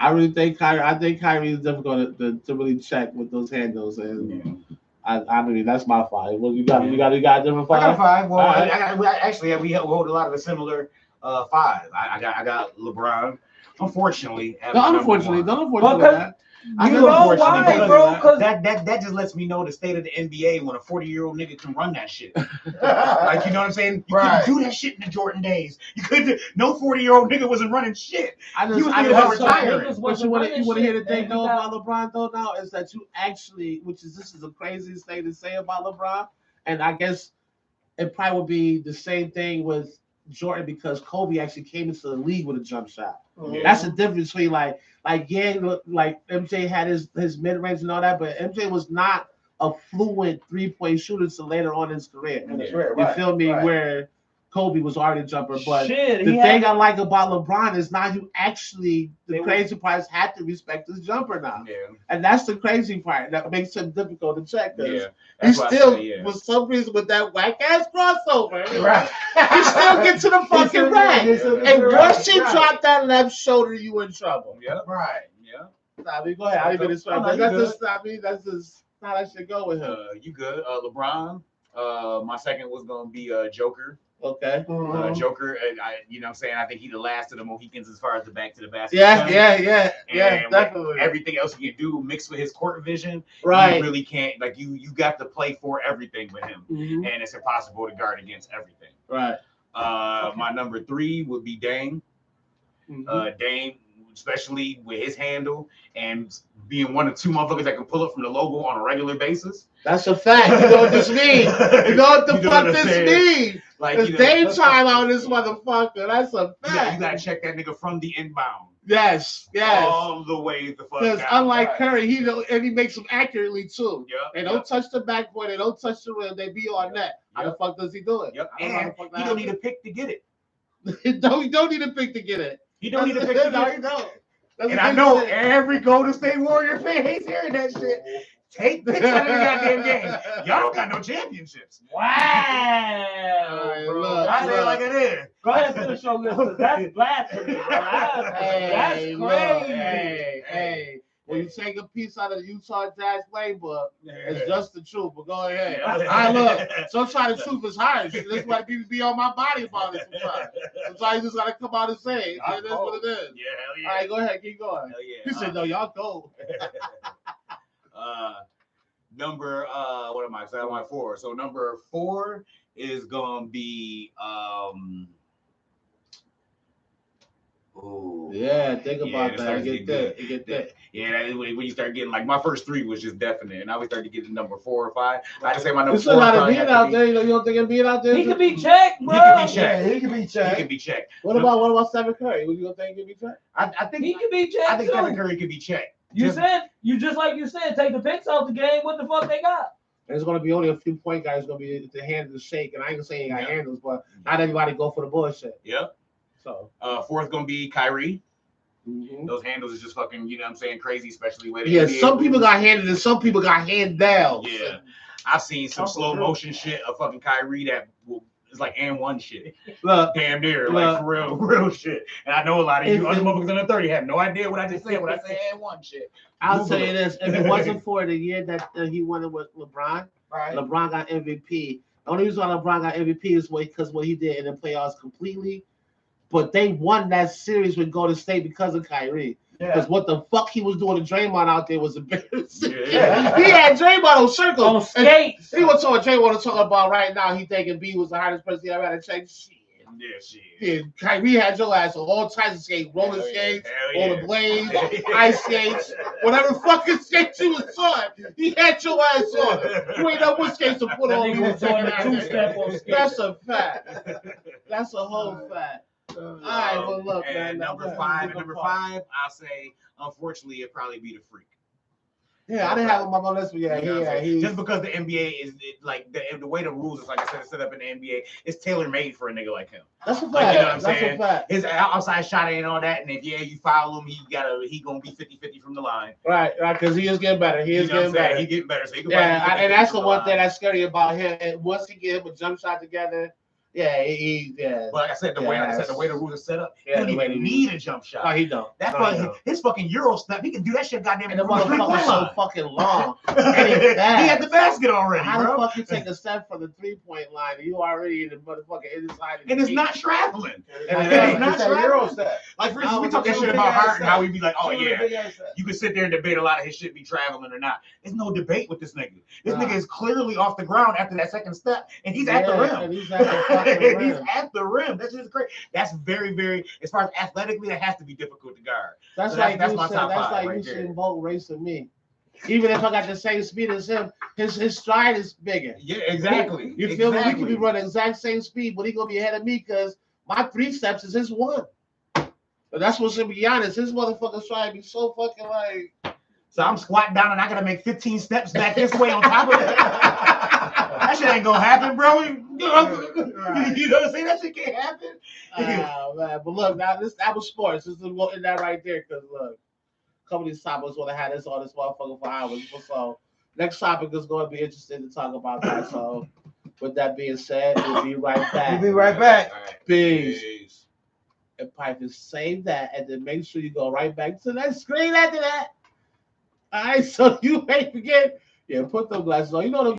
Speaker 2: I think Kyrie is difficult to really check with those handles, and I mean that's my 5. Well, you got a different 5.
Speaker 3: I got 5. Well, we hold a lot of the similar 5. I got LeBron. Unfortunately,
Speaker 2: Unfortunately.
Speaker 4: You know why, bro? Because
Speaker 3: that just lets me know the state of the NBA when a 40-year-old nigga can run that shit. Like, you know what I'm saying? You couldn't do that shit in the Jordan days. You couldn't. No 40-year-old nigga wasn't running shit. He was thinking about retiring.
Speaker 2: But you want to hear the thing though about LeBron though now is that you actually, this is the craziest thing to say about LeBron, and I guess it probably would be the same thing with Jordan because Kobe actually came into the league with a jump shot.
Speaker 3: Yeah.
Speaker 2: That's the difference between like MJ had his mid-range and all that, but MJ was not a fluent three-point shooter until later on in his career. You feel me?
Speaker 1: Right.
Speaker 2: Where Kobe was already a jumper, but
Speaker 4: shit,
Speaker 2: the thing I like about LeBron is now you actually crazy part is have to respect his jumper now, and that's the crazy part that makes him difficult to check. He still, for some reason, with that whack ass crossover, he still get to the fucking rack, and once he dropped that left shoulder, you in trouble.
Speaker 3: Yeah, right. Yeah.
Speaker 2: I mean, go ahead. I didn't get that's just how that should go with him.
Speaker 3: You good? LeBron. My second was gonna be Joker.
Speaker 2: Okay.
Speaker 3: Joker, you know what I'm saying? I think he the last of the Mohicans as far as the back to the basket.
Speaker 2: Yeah, definitely.
Speaker 3: Everything else he can do mixed with his court vision,
Speaker 2: right?
Speaker 3: You really can't, like, you got to play for everything with him, and it's impossible to guard against everything.
Speaker 2: Right.
Speaker 3: My number 3 would be Dame. Dame, especially with his handle and being one of 2 motherfuckers that can pull up from the logo on a regular basis.
Speaker 2: That's a fact. You know what this means? You know what the fuck this means?
Speaker 3: Like,
Speaker 2: it's daytime on this motherfucker. That's a fact.
Speaker 3: You gotta check that nigga from the inbound.
Speaker 2: Yes.
Speaker 3: All the way the fuck down.
Speaker 2: Because unlike Curry, he makes them accurately too.
Speaker 3: They
Speaker 2: don't touch the backboard. They don't touch the rim. They be on net. How the fuck does he do it?
Speaker 3: And he don't need a pick to get it.
Speaker 2: He don't need a pick to get it.
Speaker 3: He don't need a pick to get it.
Speaker 2: No.
Speaker 3: And I know every Golden State Warrior fan hates hearing that shit. Take picks out of the goddamn game. Y'all don't got no championships.
Speaker 4: Wow.
Speaker 3: I say it like it is.
Speaker 4: Go ahead and finish your list. That's blasphemy, bro. That's crazy.
Speaker 2: Hey. When you take a piece out of the Utah Jazz playbook, it's just the truth. But go ahead. I look. Sometimes the truth is harsh. That's why people be on my body about it sometimes. Sometimes you just gotta come out and say it. It is what it is.
Speaker 3: Yeah, hell yeah.
Speaker 2: All right, go ahead, keep going.
Speaker 3: Hell yeah.
Speaker 2: You said no, y'all go.
Speaker 3: Number what am I? So I'm at 4. So number 4 is gonna be
Speaker 2: yeah, think about that. Get that.
Speaker 3: Yeah, when you start getting, like, my first 3 was just definite, and now we started getting number 4 or 5. I just say my number 4.
Speaker 2: There's a lot of being out there. You don't think being out there?
Speaker 4: He can be checked, bro.
Speaker 3: He can be checked.
Speaker 1: He can be checked.
Speaker 2: What about Stephen Curry? Would you think he can be checked?
Speaker 3: I think
Speaker 4: he can be checked.
Speaker 3: I think Stephen Curry can be checked.
Speaker 4: You just like you said, take the picks out the game. What the fuck they got?
Speaker 2: There's going to be only a few point guys going to be the handles shake, and I ain't gonna say he got handles, but not everybody go for the bullshit.
Speaker 3: Yep.
Speaker 2: So
Speaker 3: 4th gonna be Kyrie. Those handles is just fucking, you know what I'm saying, crazy, especially with
Speaker 2: some people got handed and some people got hand down.
Speaker 3: Yeah, I've seen some slow motion shit of fucking Kyrie that is like and 1 shit.
Speaker 2: Look,
Speaker 3: damn near, like for real shit. And I know a lot of you other motherfuckers under 30 have no idea what I just said when I say and 1 shit.
Speaker 2: I'll tell you this: if it wasn't for the year that he won it with LeBron, LeBron got MVP. The only reason why LeBron got MVP is because what he did in the playoffs completely. But they won that series with Golden State because of Kyrie. Because what the fuck he was doing to Draymond out there was embarrassing. He had Draymond on circles.
Speaker 4: On skates.
Speaker 2: He was talking Draymond was talking about right now. He thinking B was the hardest person he ever had to check. Shit. Yeah, Kyrie had your ass on all types of skates, roller skates, roller blades, ice skates, whatever fucking skates he was on. He had your ass on. You ain't know what skates to put on. That's a fact. That's a whole fact. All right, well, look, man.
Speaker 3: Number 5, I'll say, unfortunately, it'd probably be the Freak.
Speaker 2: Yeah, I didn't have him on my list, but
Speaker 3: just because the NBA is like the way the rules is, like I said, set up in the NBA, it's tailor made for a nigga like him.
Speaker 2: That's a fact.
Speaker 3: Like, you know what I'm saying?
Speaker 2: A fact.
Speaker 3: His outside shot ain't all that, and if you foul him, he gonna be 50-50 from the line.
Speaker 2: Right, because he is getting better. He getting better.
Speaker 3: He getting better. So he can
Speaker 2: and that's the one thing that's scary about him. And once he get him a jump shot together, Yeah.
Speaker 3: But like I said, the way the rules are set up, he
Speaker 2: Yeah,
Speaker 3: don't even need a jump shot.
Speaker 2: No, he don't.
Speaker 3: That's why his fucking Euro step, he can do that shit goddamn.
Speaker 2: And the motherfucker's so fucking long.
Speaker 3: He had the basket already,
Speaker 2: How
Speaker 3: bro.
Speaker 2: the fuck you take a step from the 3-point line and you already in the motherfucking inside?
Speaker 3: And it's not traveling.
Speaker 1: It's not Euro step.
Speaker 3: Like for instance, we talk that shit about Harden, how we be like, oh yeah, you can sit there and debate a lot of his shit be traveling or not. There's no debate with this nigga. This nigga is clearly off the ground after that second step, and he's at the rim.
Speaker 2: And he's at the fucking rim.
Speaker 3: He's at the rim. That's just great. That's very, very, as far as athletically, that has to be difficult to guard.
Speaker 2: That's
Speaker 3: So
Speaker 2: like
Speaker 3: that's
Speaker 2: you
Speaker 3: my
Speaker 2: said,
Speaker 3: top
Speaker 2: that's
Speaker 3: five
Speaker 2: like
Speaker 3: right
Speaker 2: you
Speaker 3: there.
Speaker 2: saying Bolt racing me. Even if I got the same speed as him, his stride is bigger.
Speaker 3: Yeah, exactly.
Speaker 2: You feel me? We could be running the exact same speed, but he gonna be ahead of me because my 3 steps is his 1. But that's what's gonna be honest. His motherfucker stride be so fucking like.
Speaker 3: So I'm squatting down and I gotta make 15 steps back this way on top of it. That shit ain't gonna happen, bro. You know what I'm saying? That shit can't happen.
Speaker 2: Oh man, but look, now that was sports. This is in that right there, because look, a couple of these topics want to have this on this motherfucker for hours. So next topic is going to be interesting to talk about that. So with that being said, we'll be right back.
Speaker 1: We'll be right back.
Speaker 3: All right.
Speaker 2: Peace. And Piper, save that, and then make sure you go right back to that screen after that. All right, so you ain't forget. Yeah, put those glasses on. You know the